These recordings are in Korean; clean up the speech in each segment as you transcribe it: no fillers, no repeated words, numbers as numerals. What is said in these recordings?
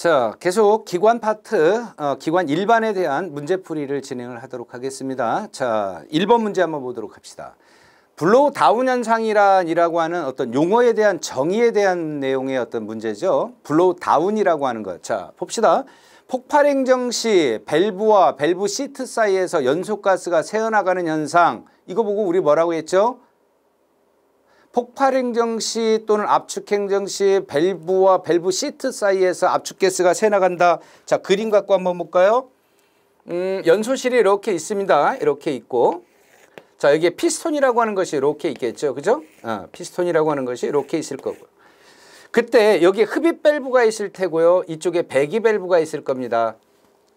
자, 계속 기관 파트, 기관 일반에 대한 문제풀이를 진행을 하도록 하겠습니다. 자, 1번 문제 한번 보도록 합시다. 블로우 다운 현상이라고 하는 어떤 용어에 대한 정의에 대한 내용의 어떤 문제죠. 블로우 다운이라고 하는 것. 자, 봅시다. 폭발 행정 시 밸브와 밸브 시트 사이에서 연소가스가 새어나가는 현상. 이거 보고 우리 뭐라고 했죠? 폭발 행정 시 또는 압축 행정 시 밸브와 밸브 시트 사이에서 압축가스가 새어나간다. 자, 그림 갖고 한번 볼까요? 연소실이 이렇게 있습니다. 이렇게 있고. 자, 여기에 피스톤이라고 하는 것이 이렇게 있겠죠. 그죠? 피스톤이라고 하는 것이 이렇게 있을 거고요. 그때 여기에 흡입 밸브가 있을 테고요. 이쪽에 배기 밸브가 있을 겁니다.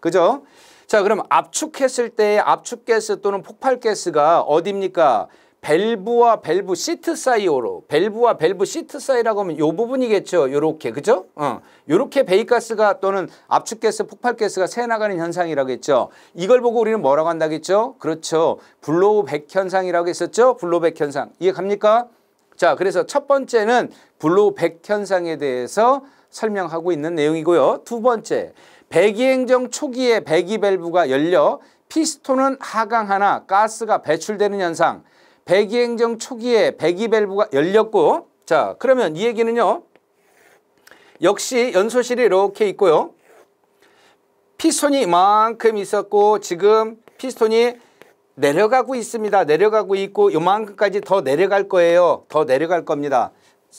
그죠? 자, 그럼 압축했을 때 압축가스 또는 폭발가스가 어디입니까? 밸브와 밸브 시트 사이로, 밸브와 밸브 시트 사이라고 하면 이 부분이겠죠. 요렇게, 그죠? 요렇게 배기가스가 또는 압축가스, 폭발가스가 새어나가는 현상이라고 했죠. 이걸 보고 우리는 뭐라고 한다겠죠? 그렇죠. 블로우백 현상이라고 했었죠. 블로우백 현상. 이해 갑니까? 자, 그래서 첫 번째는 블로우백 현상에 대해서 설명하고 있는 내용이고요. 두 번째, 배기행정 초기에 배기 밸브가 열려 피스톤은 하강하나 가스가 배출되는 현상. 배기행정 초기에 배기 밸브가 열렸고, 자, 그러면 이 얘기는요, 역시 연소실이 이렇게 있고요. 피스톤이 이만큼 있었고 지금 피스톤이 내려가고 있습니다. 내려가고 있고 요만큼까지 더 내려갈 거예요. 더 내려갈 겁니다.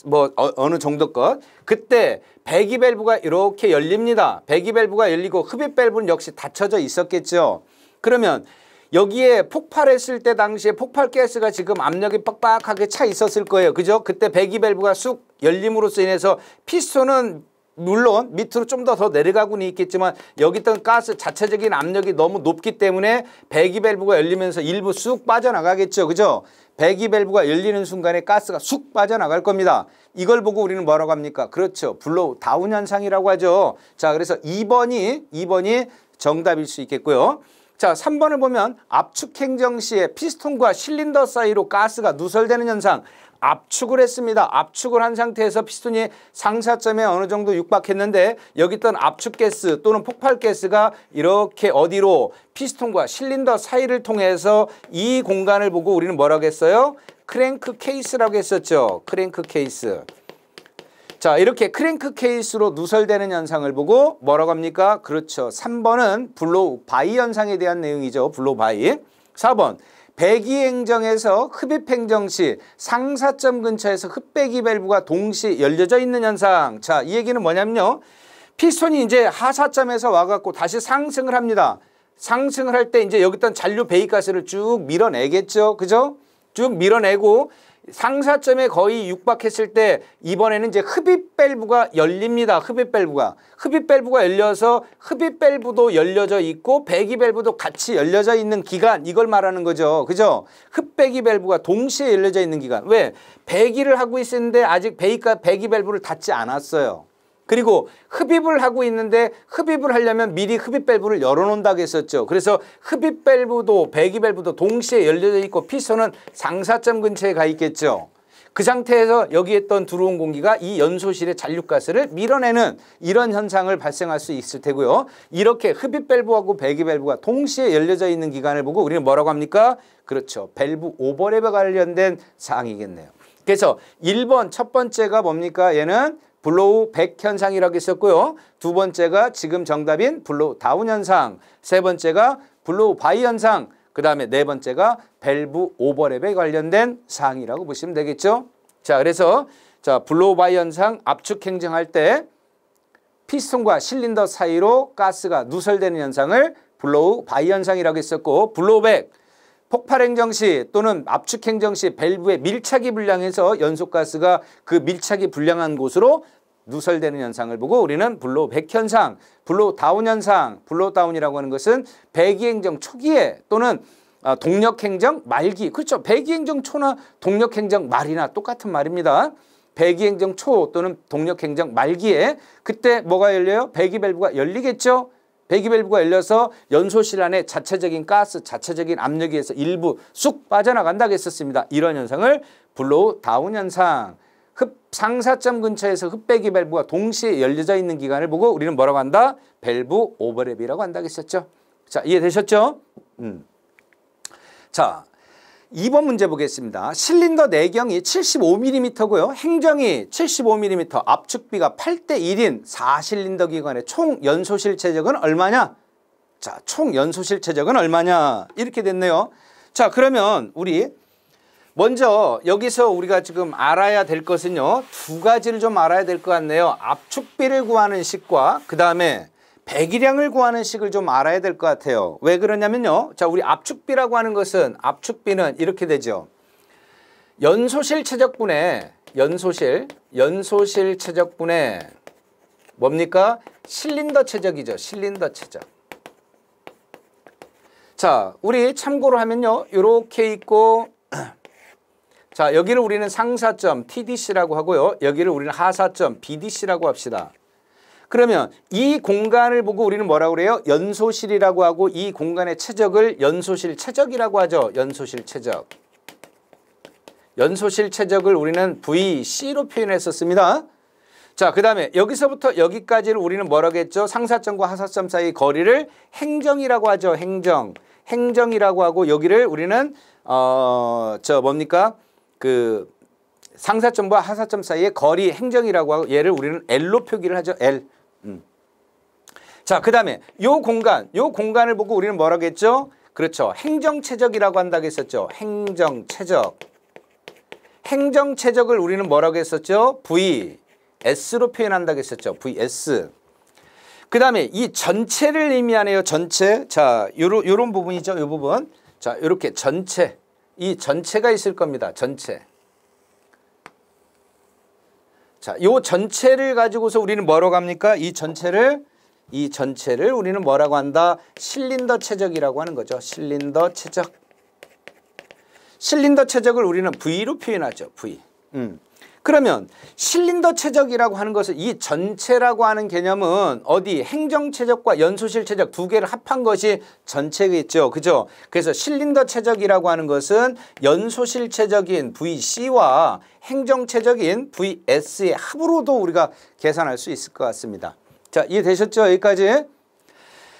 뭐 어느 정도 것. 그때 배기 밸브가 이렇게 열립니다. 배기 밸브가 열리고 흡입 밸브는 역시 닫혀져 있었겠죠. 그러면 여기에 폭발했을 때 당시에 폭발가스가 지금 압력이 빡빡하게 차 있었을 거예요. 그죠? 그때 배기 밸브가 쑥 열림으로써 인해서 피스톤은 물론 밑으로 좀 더 내려가고는 있겠지만 여기 있던 가스 자체적인 압력이 너무 높기 때문에 배기 밸브가 열리면서 일부 쑥 빠져나가겠죠. 그죠? 배기 밸브가 열리는 순간에 가스가 쑥 빠져나갈 겁니다. 이걸 보고 우리는 뭐라고 합니까? 그렇죠. 블로우 다운 현상이라고 하죠. 자, 그래서 2번이 정답일 수 있겠고요. 자, 3번을 보면 압축 행정 시에 피스톤과 실린더 사이로 가스가 누설되는 현상. 압축을 했습니다. 압축을 한 상태에서 피스톤이 상사점에 어느 정도 육박했는데 여기 있던 압축가스 또는 폭발가스가 이렇게 어디로 피스톤과 실린더 사이를 통해서 이 공간을 보고 우리는 뭐라고 했어요? 크랭크 케이스라고 했었죠. 크랭크 케이스. 자, 이렇게 크랭크 케이스로 누설되는 현상을 보고 뭐라고 합니까? 그렇죠. 3번은 블로우 바이 현상에 대한 내용이죠. 블로우 바이. 4번. 배기 행정에서 흡입 행정 시 상사점 근처에서 흡배기 밸브가 동시에 열려져 있는 현상. 자, 이 얘기는 뭐냐면요. 피스톤이 이제 하사점에서 와갖고 다시 상승을 합니다. 상승을 할 때 이제 여기 있던 잔류 배기가스를 쭉 밀어내겠죠. 그죠? 쭉 밀어내고 상사점에 거의 육박했을 때 이번에는 이제 흡입 밸브가 열립니다. 흡입 밸브가 열려서 흡입 밸브도 열려져 있고 배기 밸브도 같이 열려져 있는 기간, 이걸 말하는 거죠. 그죠? 흡배기 밸브가 동시에 열려져 있는 기간. 왜? 배기를 하고 있었는데 아직 배기 밸브를 닫지 않았어요. 그리고 흡입을 하고 있는데 흡입을 하려면 미리 흡입 밸브를 열어놓는다고 했었죠. 그래서 흡입 밸브도 배기 밸브도 동시에 열려져 있고 피스톤은 상사점 근처에 가 있겠죠. 그 상태에서 여기에 있던 들어온 공기가 이 연소실의 잔류가스를 밀어내는 이런 현상을 발생할 수 있을 테고요. 이렇게 흡입 밸브하고 배기 밸브가 동시에 열려져 있는 기간을 보고 우리는 뭐라고 합니까? 그렇죠. 밸브 오버랩에 관련된 사항이겠네요. 그래서 1번 첫 번째가 뭡니까? 얘는 블로우 백 현상이라고 했었고요. 두 번째가 지금 정답인 블로우 다운 현상. 세 번째가 블로우 바이 현상. 그 다음에 네 번째가 밸브 오버랩에 관련된 사항이라고 보시면 되겠죠. 자, 그래서 자, 블로우 바이 현상 압축 행정할 때 피스톤과 실린더 사이로 가스가 누설되는 현상을 블로우 바이 현상이라고 했었고, 블로우 백 폭발 행정 시 또는 압축 행정 시 밸브의 밀착이 불량해서 연소가스가 그 밀착이 불량한 곳으로 누설되는 현상을 보고 우리는 블로우 백 현상, 블로우 다운 현상. 블로우 다운이라고 하는 것은 배기 행정 초기에 또는 동력 행정 말기. 그렇죠. 배기 행정 초나 동력 행정 말이나 똑같은 말입니다. 배기 행정 초 또는 동력 행정 말기에 그때 뭐가 열려요? 배기 밸브가 열리겠죠. 배기 밸브가 열려서 연소실 안에 자체적인 가스, 자체적인 압력에 의해서 일부 쑥 빠져나간다고 했었습니다. 이런 현상을 블로우 다운 현상. 상사점 근처에서 흡배기 밸브가 동시에 열려져 있는 기관을 보고 우리는 뭐라고 한다? 밸브 오버랩이라고 한다고 했었죠. 자, 이해되셨죠? 자, 2번 문제 보겠습니다. 실린더 내경이 75mm고요. 행정이 75mm, 압축비가 8대 1인 4실린더 기관의 총 연소실 체적은 얼마냐? 자, 총 연소실 체적은 얼마냐? 이렇게 됐네요. 자, 그러면 우리 먼저 여기서 우리가 지금 알아야 될 것은요. 두 가지를 좀 알아야 될 것 같네요. 압축비를 구하는 식과 그 다음에 배기량을 구하는 식을 좀 알아야 될 것 같아요. 왜 그러냐면요. 자, 우리 압축비라고 하는 것은 압축비는 이렇게 되죠. 연소실 체적분의 연소실 체적분의 뭡니까? 실린더 체적이죠. 실린더 체적. 자, 우리 참고로 하면요. 이렇게 있고 자, 여기를 우리는 상사점 TDC라고 하고요. 여기를 우리는 하사점 BDC라고 합시다. 그러면 이 공간을 보고 우리는 뭐라고 그래요? 연소실이라고 하고 이 공간의 체적을 연소실 체적이라고 하죠. 연소실 체적. 연소실 체적을 우리는 VC로 표현했었습니다. 자, 그 다음에 여기서부터 여기까지를 우리는 뭐라고 했죠? 상사점과 하사점 사이 거리를 행정이라고 하죠. 행정. 행정이라고 하고 여기를 우리는 뭡니까? 그 상사점과 하사점 사이의 거리 행정이라고 하고 얘를 우리는 L로 표기를 하죠. L. 자, 그 다음에 요 공간을 보고 우리는 뭐라고 했죠? 그렇죠. 행정체적이라고 한다고 했었죠. 행정체적. 행정체적을 우리는 뭐라고 했었죠? VS로 표현한다고 했었죠. VS. 그 다음에 이 전체를 의미하네요. 전체. 자, 요런 부분이죠. 요 부분. 자, 요렇게 전체. 이 전체가 있을 겁니다. 전체. 자, 요 전체를 가지고서 우리는 뭐라고 합니까? 이 전체를 우리는 뭐라고 한다? 실린더 체적이라고 하는 거죠. 실린더 체적. 실린더 체적을 우리는 V로 표현하죠. V. 그러면 실린더 체적이라고 하는 것은 이 전체라고 하는 개념은 어디 행정체적과 연소실 체적 두 개를 합한 것이 전체겠죠. 그죠? 그래서 실린더 체적이라고 하는 것은 연소실 체적인 VC와 행정체적인 VS의 합으로도 우리가 계산할 수 있을 것 같습니다. 자, 이해되셨죠? 여기까지.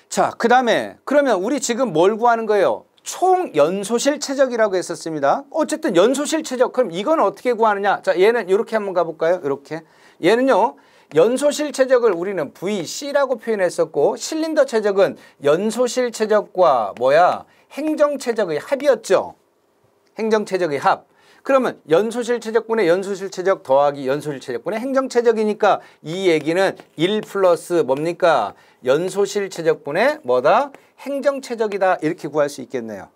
자, 그 다음에 그러면 우리 지금 뭘 구하는 거예요? 총 연소실 체적이라고 했었습니다. 어쨌든 연소실 체적. 그럼 이건 어떻게 구하느냐? 자, 얘는 이렇게 한번 가볼까요? 이렇게. 얘는요. 연소실 체적을 우리는 VC라고 표현했었고 실린더 체적은 연소실 체적과 행정 체적의 합이었죠. 행정 체적의 합. 그러면 연소실 체적분의 연소실 체적 더하기 연소실 체적분의 행정 체적이니까 이 얘기는 1 플러스 뭡니까? 연소실 체적분의 뭐다? 행정 체적이다. 이렇게 구할 수 있겠네요.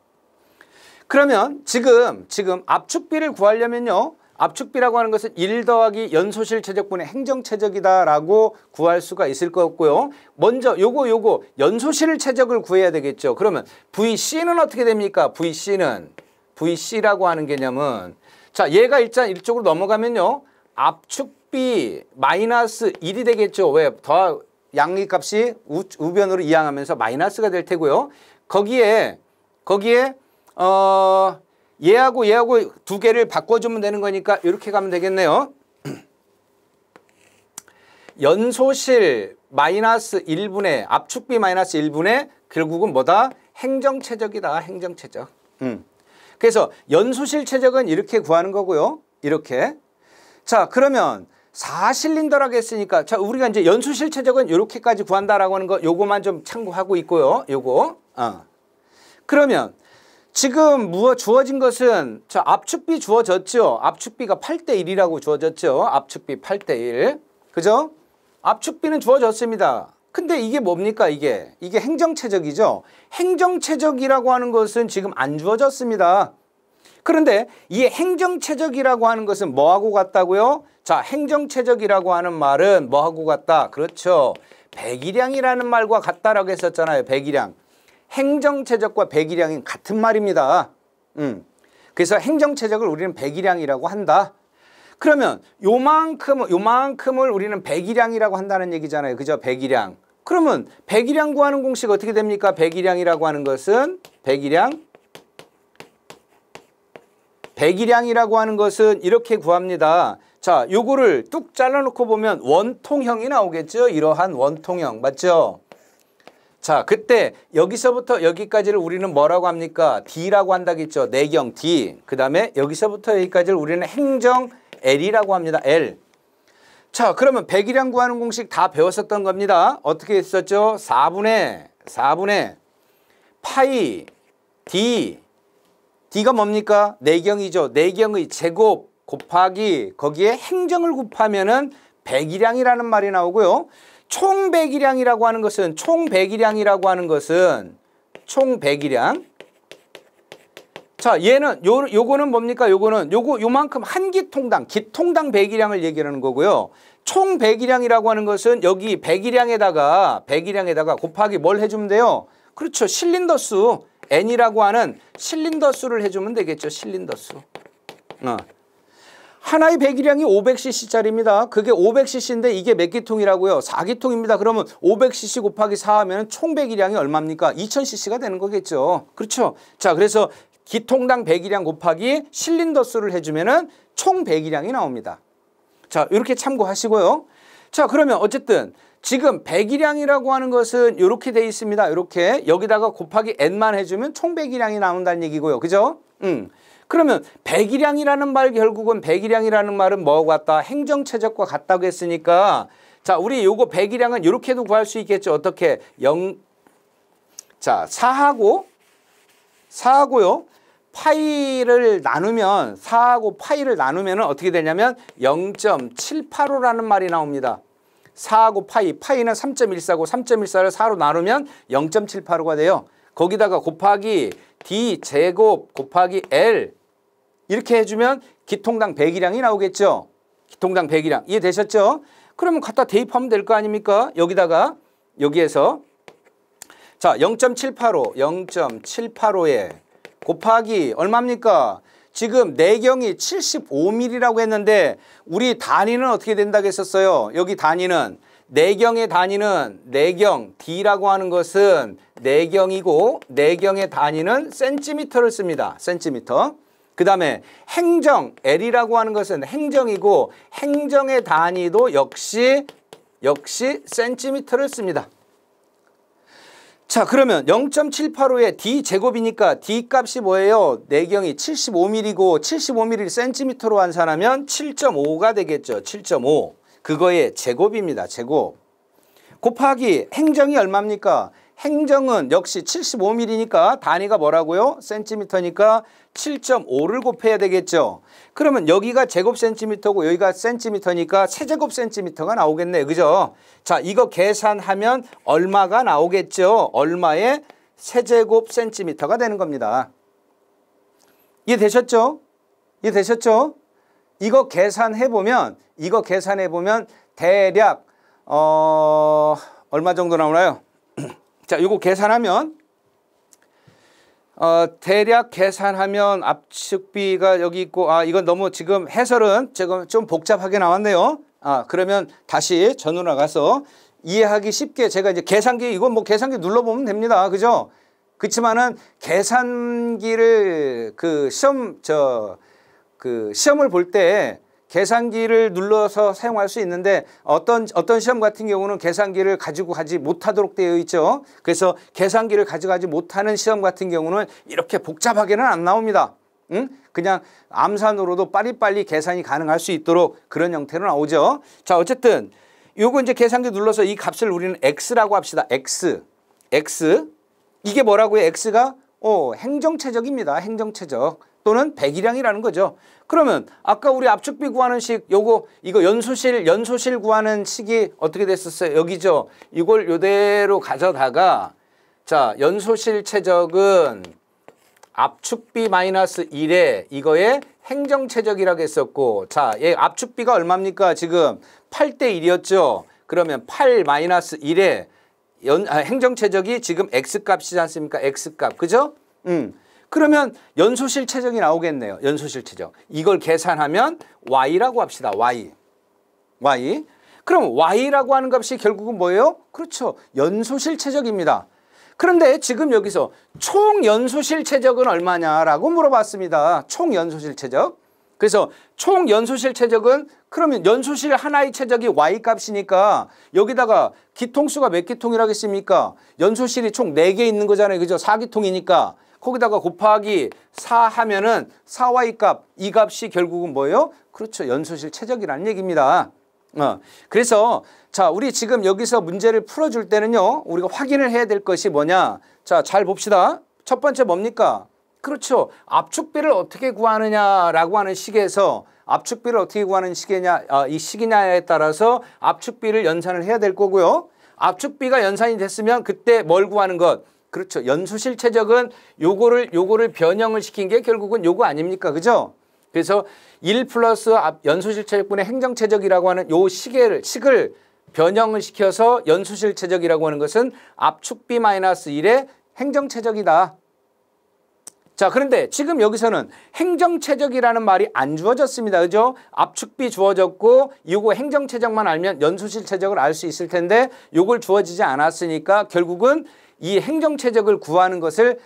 그러면 지금 압축비를 구하려면요. 압축비라고 하는 것은 1 더하기 연소실 체적분의 행정 체적이다라고 구할 수가 있을 것 같고요. 먼저 요거 연소실 체적을 구해야 되겠죠. 그러면 VC는 어떻게 됩니까? VC라고 하는 개념은 자, 얘가 일단 이쪽으로 넘어가면요. 압축비 마이너스 1이 되겠죠. 왜? 더 양리값이 우변으로 이항하면서 마이너스가 될 테고요. 거기에 얘하고 두 개를 바꿔주면 되는 거니까 이렇게 가면 되겠네요. 연소실 마이너스 1분의 압축비 마이너스 1분의 결국은 뭐다? 행정체적이다. 행정체적. 그래서 연소실 체적은 이렇게 구하는 거고요. 이렇게. 자, 그러면 4실린더라고 했으니까 자, 우리가 이제 연소실 체적은 이렇게까지 구한다라고 하는 거 요거만 좀 참고하고 있고요. 요거. 그러면 지금 주어진 것은 자, 압축비 주어졌죠. 압축비가 8대 1이라고 주어졌죠. 압축비 8대 1. 그죠? 압축비는 주어졌습니다. 근데 이게 뭡니까? 이게 행정체적이죠. 행정체적이라고 하는 것은 지금 안 주어졌습니다. 그런데 이 행정체적이라고 하는 것은 뭐하고 같다고요? 자, 행정체적이라고 하는 말은 뭐하고 같다? 그렇죠. 배기량이라는 말과 같다라고 했었잖아요. 배기량. 행정체적과 배기량이 같은 말입니다. 그래서 행정체적을 우리는 배기량이라고 한다. 그러면 요만큼을 우리는 배기량이라고 한다는 얘기잖아요. 그죠? 배기량. 그러면 배기량 구하는 공식 어떻게 됩니까? 배기량이라고 하는 것은 배기량이라고 하는 것은 이렇게 구합니다. 자, 요거를 뚝 잘라놓고 보면 원통형이 나오겠죠. 이러한 원통형. 맞죠? 자, 그때 여기서부터 여기까지를 우리는 뭐라고 합니까? D라고 한다겠죠. 내경 D. 그 다음에 여기서부터 여기까지를 우리는 행정 L이라고 합니다. L. 자, 그러면 배기량 구하는 공식 다 배웠었던 겁니다. 어떻게 했었죠? 4분의 파이 D. D가 뭡니까? 내경이죠. 내경의 제곱 곱하기 거기에 행정을 곱하면은 배기량이라는 말이 나오고요. 총 배기량이라고 하는 것은 총 배기량. 자, 얘는 요거는 뭡니까? 요만큼 한 기통당 배기량을 얘기하는 거고요. 총 배기량이라고 하는 것은 여기 배기량에다가 곱하기 뭘 해주면 돼요? 그렇죠. 실린더 수. N이라고 하는 실린더 수를 해주면 되겠죠. 실린더 수. 하나의 배기량이 500cc짜리입니다. 그게 500cc인데 이게 몇 기통이라고요? 4기통입니다. 그러면 500cc 곱하기 4 하면 총 배기량이 얼마입니까? 2000cc가 되는 거겠죠. 그렇죠. 자, 그래서 기통당 배기량 곱하기 실린더 수를 해주면은 총 배기량이 나옵니다. 자, 이렇게 참고하시고요. 자, 그러면 어쨌든 지금 배기량이라고 하는 것은 이렇게 돼 있습니다. 이렇게 여기다가 곱하기 n만 해주면 총 배기량이 나온다는 얘기고요. 그죠? 그러면 배기량이라는 말, 결국은 배기량이라는 말은 뭐하고 같다? 행정최적과 같다고 했으니까 자, 우리 요거 배기량은 이렇게도 구할 수 있겠죠. 어떻게? 자, 4하고요. 파이를 나누면 4하고 파이를 나누면 어떻게 되냐면 0.785라는 말이 나옵니다. 4하고 파이는 3.14고 3.14를 4로 나누면 0.785가 돼요. 거기다가 곱하기 D 제곱 곱하기 L 이렇게 해주면 기통당 배기량이 나오겠죠. 기통당 배기량. 이해되셨죠? 그러면 갖다 대입하면 될 거 아닙니까? 여기에서 자, 0.785에 곱하기 얼마입니까? 지금 내경이 75mm라고 했는데 우리 단위는 어떻게 된다고 했었어요? 여기 단위는 내경의 단위는 내경 D라고 하는 것은 내경이고 내경의 단위는 센티미터를 씁니다. 센티미터. 그 다음에 행정 L이라고 하는 것은 행정이고 행정의 단위도 역시 센티미터를 씁니다. 자, 그러면 0.785에 D 제곱이니까 D 값이 뭐예요? 내경이 75mm고 75mm를 센티미터로 환산하면 7.5가 되겠죠. 7.5. 그거의 제곱입니다. 제곱. 곱하기 행정이 얼마입니까? 행정은 역시 75mm니까 단위가 뭐라고요? 센티미터니까 7.5를 곱해야 되겠죠. 그러면 여기가 제곱 센티미터고 여기가 센티미터니까 세제곱 센티미터가 나오겠네. 그죠? 자, 이거 계산하면 얼마가 나오겠죠? 얼마의 세제곱 센티미터가 되는 겁니다. 이해되셨죠? 이해되셨죠? 이거 계산해 보면 대략 얼마 정도 나오나요? 자, 이거 계산하면 대략 계산하면 압축비가 여기 있고 이건 너무 지금 해설은 지금 좀 복잡하게 나왔네요. 그러면 다시 전으로 나가서 이해하기 쉽게 제가 이제 계산기 이건 뭐 계산기 눌러보면 됩니다. 그죠? 그렇지만은 계산기를 시험을 볼 때 계산기를 눌러서 사용할 수 있는데 어떤 시험 같은 경우는 계산기를 가지고 가지 못하도록 되어 있죠. 그래서 계산기를 가져가지 못하는 시험 같은 경우는 이렇게 복잡하게는 안 나옵니다. 그냥 암산으로도 빨리빨리 계산이 가능할 수 있도록 그런 형태로 나오죠. 자, 어쨌든 요거 이제 계산기 눌러서 이 값을 우리는 X라고 합시다. X. 이게 뭐라고요? X가 행정최적입니다. 행정최적. 또는 배기량이라는 거죠. 그러면 아까 우리 압축비 구하는 식 이거 연소실 구하는 식이 어떻게 됐었어요? 여기죠. 이걸 요대로 가져다가 자, 연소실 최적은 압축비 마이너스 1에 이거에 행정최적이라고 했었고 자, 얘 압축비가 얼마입니까? 지금 8대 1이었죠. 그러면 8 마이너스 1에 행정최적이 지금 X값이지 않습니까? X값. 그죠? 그러면 연소실 최적이 나오겠네요. 연소실 최적. 이걸 계산하면 Y라고 합시다. Y. 그럼 Y라고 하는 값이 결국은 뭐예요? 그렇죠. 연소실 최적입니다. 그런데 지금 여기서 총 연소실 최적은 얼마냐라고 물어봤습니다. 총 연소실 최적. 그래서 총 연소실 최적은 그러면 연소실 하나의 최적이 Y값이니까 여기다가 기통수가 몇 기통이라겠습니까? 연소실이 총 4개 있는 거잖아요. 그죠? 4기통이니까 거기다가 곱하기 4 하면은 4Y 값, 이 값이 결국은 뭐예요? 그렇죠. 연소실 최적이라는 얘기입니다. 그래서 자, 우리 지금 여기서 문제를 풀어줄 때는요. 우리가 확인을 해야 될 것이 뭐냐. 자, 잘 봅시다. 첫 번째 뭡니까? 그렇죠. 압축비를 어떻게 구하느냐라고 하는 식에서 압축비를 어떻게 구하는 식이냐, 이 식이냐에 따라서 압축비를 연산을 해야 될 거고요. 압축비가 연산이 됐으면 그때 뭘 구하는 것? 그렇죠. 연소실 최적은 요거를 변형을 시킨 게 결국은 요거 아닙니까? 그죠? 그래서 1 플러스 연소실 최적분의 행정 최적이라고 하는 요 식을 변형을 시켜서 연소실 최적이라고 하는 것은 압축비 마이너스 1의 행정 최적이다. 자, 그런데 지금 여기서는 행정최적이라는 말이 안 주어졌습니다. 그죠? 압축비 주어졌고 요거 행정최적만 알면 연소실 최적을 알 수 있을 텐데 요걸 주어지지 않았으니까 결국은 이 행정최적을 구하는 것을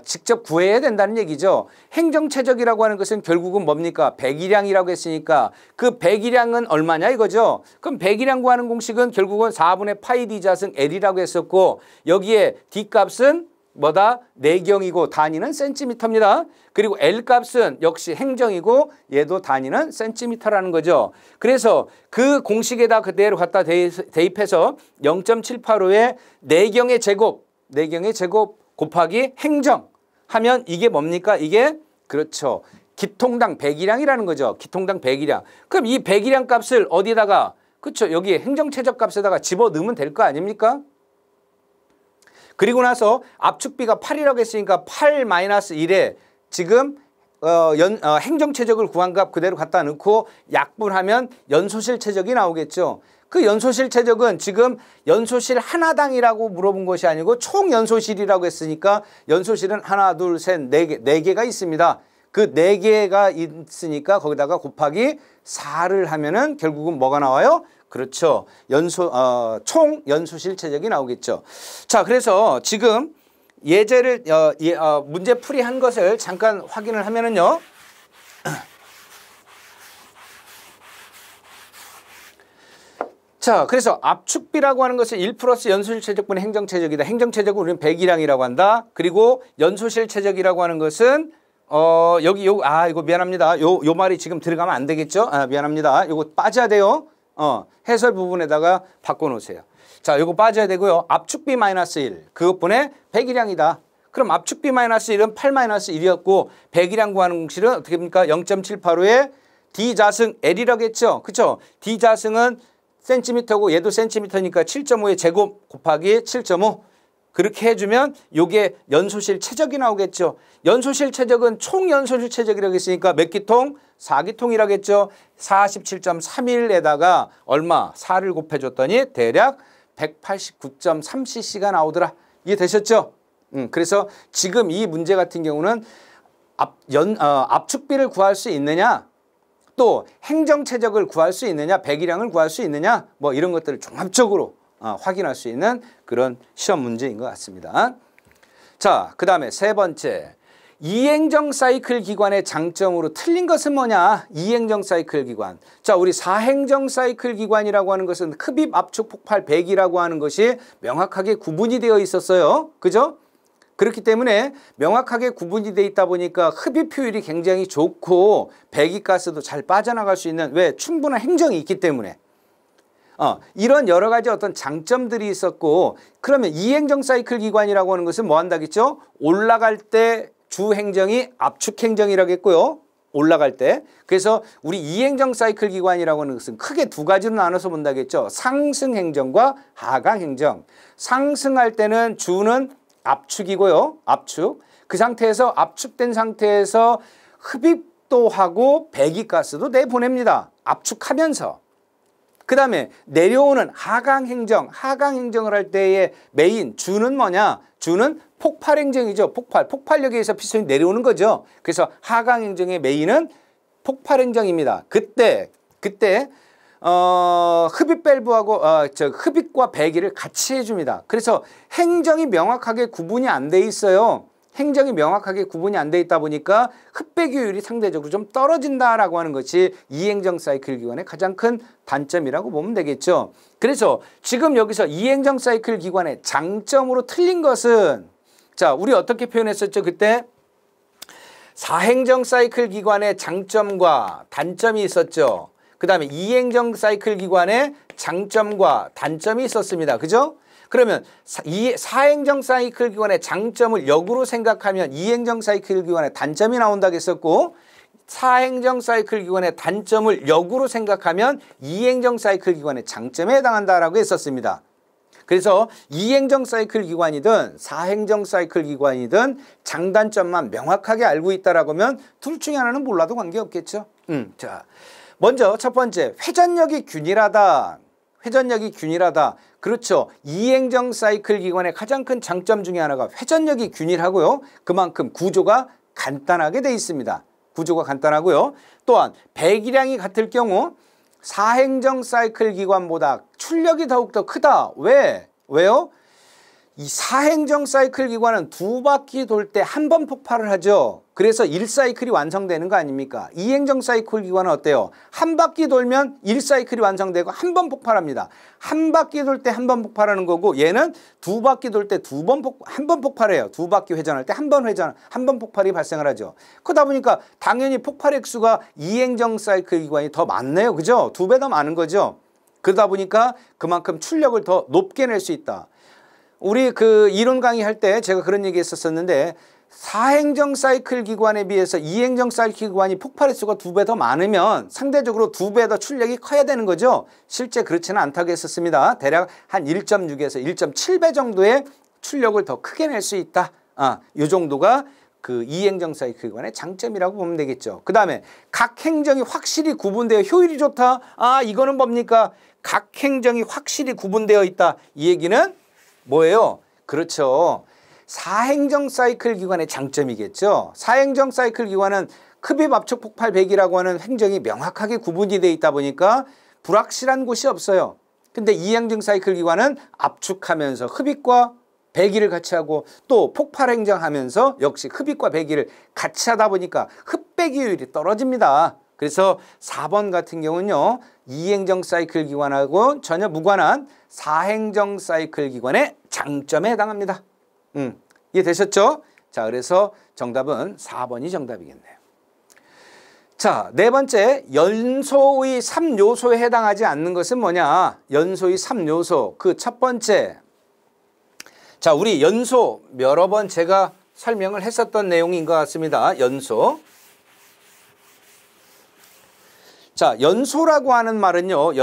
직접 구해야 된다는 얘기죠. 행정최적이라고 하는 것은 결국은 뭡니까? 배기량이라고 했으니까 그 배기량은 얼마냐 이거죠. 그럼 배기량 구하는 공식은 결국은 4분의 파이 D 자승 L이라고 했었고 여기에 D 값은 뭐다? 내경이고 단위는 센티미터입니다. 그리고 L 값은 역시 행정이고 얘도 단위는 센티미터라는 거죠. 그래서 그 공식에다 그대로 갖다 대입해서 0.785의 내경의 제곱 곱하기 행정 하면 이게 뭡니까? 이게 그렇죠. 기통당 배기량이라는 거죠. 기통당 배기량. 그럼 이 배기량 값을 어디다가 그렇죠. 여기 행정최적 값에다가 집어넣으면 될 거 아닙니까? 그리고 나서 압축비가 8이라고 했으니까 8 마이너스 1에 지금 행정최적을 구한 값 그대로 갖다 넣고 약분하면 연소실 최적이 나오겠죠. 그 연소실 최적은 지금 연소실 하나당이라고 물어본 것이 아니고 총 연소실이라고 했으니까 연소실은 하나, 둘, 셋, 네 개가 있습니다. 그 4개가 있으니까 거기다가 곱하기 4를 하면은 결국은 뭐가 나와요? 그렇죠. 총 연소실 최적이 나오겠죠. 자, 그래서 지금 예제를 문제 풀이한 것을 잠깐 확인을 하면은요. 자, 그래서 압축비라고 하는 것은 1 플러스 연소실 최적분의 행정 최적이다. 행정 최적은 우리는 배기량이라고 한다. 그리고 연소실 최적이라고 하는 것은 이거 미안합니다. 요 말이 지금 들어가면 안 되겠죠? 미안합니다. 요거 빠져야 돼요. 해설 부분에다가 바꿔놓으세요. 자, 요거 빠져야 되고요. 압축비 마이너스 1. 그것분의 배기량이다. 그럼 압축비 마이너스 1은 8 마이너스 1이었고 배기량 구하는 공식은 어떻게 됩니까? 0.785의 D 자승 L이라고 했죠. 그쵸? D 자승은 센티미터고 얘도 센티미터니까 7.5의 제곱 곱하기 7.5. 그렇게 해주면 요게 연소실 최적이 나오겠죠. 연소실 최적은 총 연소실 최적이라고 했으니까 몇 기통? 4기통이라고 했죠. 47.31에다가 얼마? 4를 곱해줬더니 대략 189.3cc가 나오더라. 이해되셨죠? 그래서 지금 이 문제 같은 경우는 압축비를 구할 수 있느냐? 또 행정최적을 구할 수 있느냐? 배기량을 구할 수 있느냐? 뭐 이런 것들을 종합적으로 확인할 수 있는 그런 시험 문제인 것 같습니다. 자, 그 다음에 세 번째. 이행정 사이클 기관의 장점으로 틀린 것은 뭐냐? 이행정 사이클 기관. 자, 우리 사행정 사이클 기관이라고 하는 것은 흡입, 압축, 폭발, 배기라고 하는 것이 명확하게 구분이 되어 있었어요. 그죠? 그렇기 때문에 명확하게 구분이 되어 있다 보니까 흡입 효율이 굉장히 좋고 배기가스도 잘 빠져나갈 수 있는 왜? 충분한 행정이 있기 때문에. 이런 여러 가지 어떤 장점들이 있었고 그러면 이행정 사이클 기관이라고 하는 것은 뭐 한다겠죠? 올라갈 때 주행정이 압축행정이라고 했고요. 올라갈 때. 그래서 우리 이행정 사이클 기관이라고 하는 것은 크게 두 가지로 나눠서 본다겠죠. 상승행정과 하강행정. 상승할 때는 주는 압축이고요. 압축. 그 상태에서 압축된 상태에서 흡입도 하고 배기가스도 내보냅니다. 압축하면서. 그 다음에 내려오는 하강행정. 하강행정을 할 때의 메인 주는 뭐냐? 주는 폭발행정이죠. 폭발력에 의해서 피선이 내려오는 거죠. 그래서 하강행정의 메인은 폭발행정입니다. 그때 흡입 밸브하고 흡입과 배기를 같이 해줍니다. 그래서 행정이 명확하게 구분이 안 돼 있어요. 행정이 명확하게 구분이 안 돼 있다 보니까 흡배기율이 상대적으로 좀 떨어진다라고 하는 것이 이행정 사이클 기관의 가장 큰 단점이라고 보면 되겠죠. 그래서 지금 여기서 이행정 사이클 기관의 장점으로 틀린 것은 자, 우리 어떻게 표현했었죠? 그때 사행정 사이클 기관의 장점과 단점이 있었죠. 그 다음에 이행정 사이클 기관의 장점과 단점이 있었습니다. 그죠? 그러면 사행정 사이클 기관의 장점을 역으로 생각하면 이행정 사이클 기관의 단점이 나온다고 했었고 사행정 사이클 기관의 단점을 역으로 생각하면 이행정 사이클 기관의 장점에 해당한다라고 했었습니다. 그래서 이행정 사이클 기관이든 사행정 사이클 기관이든 장단점만 명확하게 알고 있다라고 하면 둘 중에 하나는 몰라도 관계없겠죠. 자, 먼저 첫 번째 회전력이 균일하다. 회전력이 균일하다. 그렇죠. 이행정 사이클 기관의 가장 큰 장점 중에 하나가 회전력이 균일하고요. 그만큼 구조가 간단하게 돼 있습니다. 구조가 간단하고요. 또한 배기량이 같을 경우 사행정 사이클 기관보다 출력이 더욱더 크다. 왜요? 이 사행정 사이클 기관은 두 바퀴 돌 때 한 번 폭발을 하죠. 그래서 1사이클이 완성되는 거 아닙니까? 이행정 사이클 기관은 어때요? 한 바퀴 돌면 1사이클이 완성되고 한 번 폭발합니다. 한 바퀴 돌 때 한 번 폭발하는 거고 얘는 두 바퀴 돌 때 한 번 폭발해요. 두 바퀴 회전할 때 한 번 폭발이 발생을 하죠. 그러다 보니까 당연히 폭발 획수가 이행정 사이클 기관이 더 많네요. 그죠? 2배 더 많은 거죠. 그러다 보니까 그만큼 출력을 더 높게 낼 수 있다. 우리 그 이론 강의할 때 제가 그런 얘기 했었는데 사행정 사이클 기관에 비해서 이행정 사이클 기관이 폭발 횟수가 2배 더 많으면 상대적으로 2배 더 출력이 커야 되는 거죠. 실제 그렇지는 않다고 했었습니다. 대략 한 1.6에서 1.7배 정도의 출력을 더 크게 낼 수 있다. 이 정도가 그 이행정 사이클 기관의 장점이라고 보면 되겠죠. 그 다음에 각 행정이 확실히 구분되어 효율이 좋다. 이거는 뭡니까? 각 행정이 확실히 구분되어 있다. 이 얘기는 뭐예요? 그렇죠. 사행정 사이클 기관의 장점이겠죠. 사행정 사이클 기관은 흡입 압축 폭발 배기라고 하는 행정이 명확하게 구분이 되어 있다 보니까 불확실한 곳이 없어요. 근데 이행정 사이클 기관은 압축하면서 흡입과 배기를 같이 하고 또 폭발 행정하면서 역시 흡입과 배기를 같이 하다 보니까 흡배기율이 떨어집니다. 그래서 4번 같은 경우는요. 이행정 사이클 기관하고 전혀 무관한 사행정 사이클 기관의 장점에 해당합니다. 이해되셨죠? 자, 그래서 정답은 4번이 정답이겠네요. 자, 네 번째, 연소의 3요소에 해당하지 않는 것은 뭐냐? 연소의 3요소, 그 첫 번째. 자, 우리 연소 여러 번 제가 설명을 했었던 내용인 것 같습니다. 연소. 자, 연소라고 하는 말은요.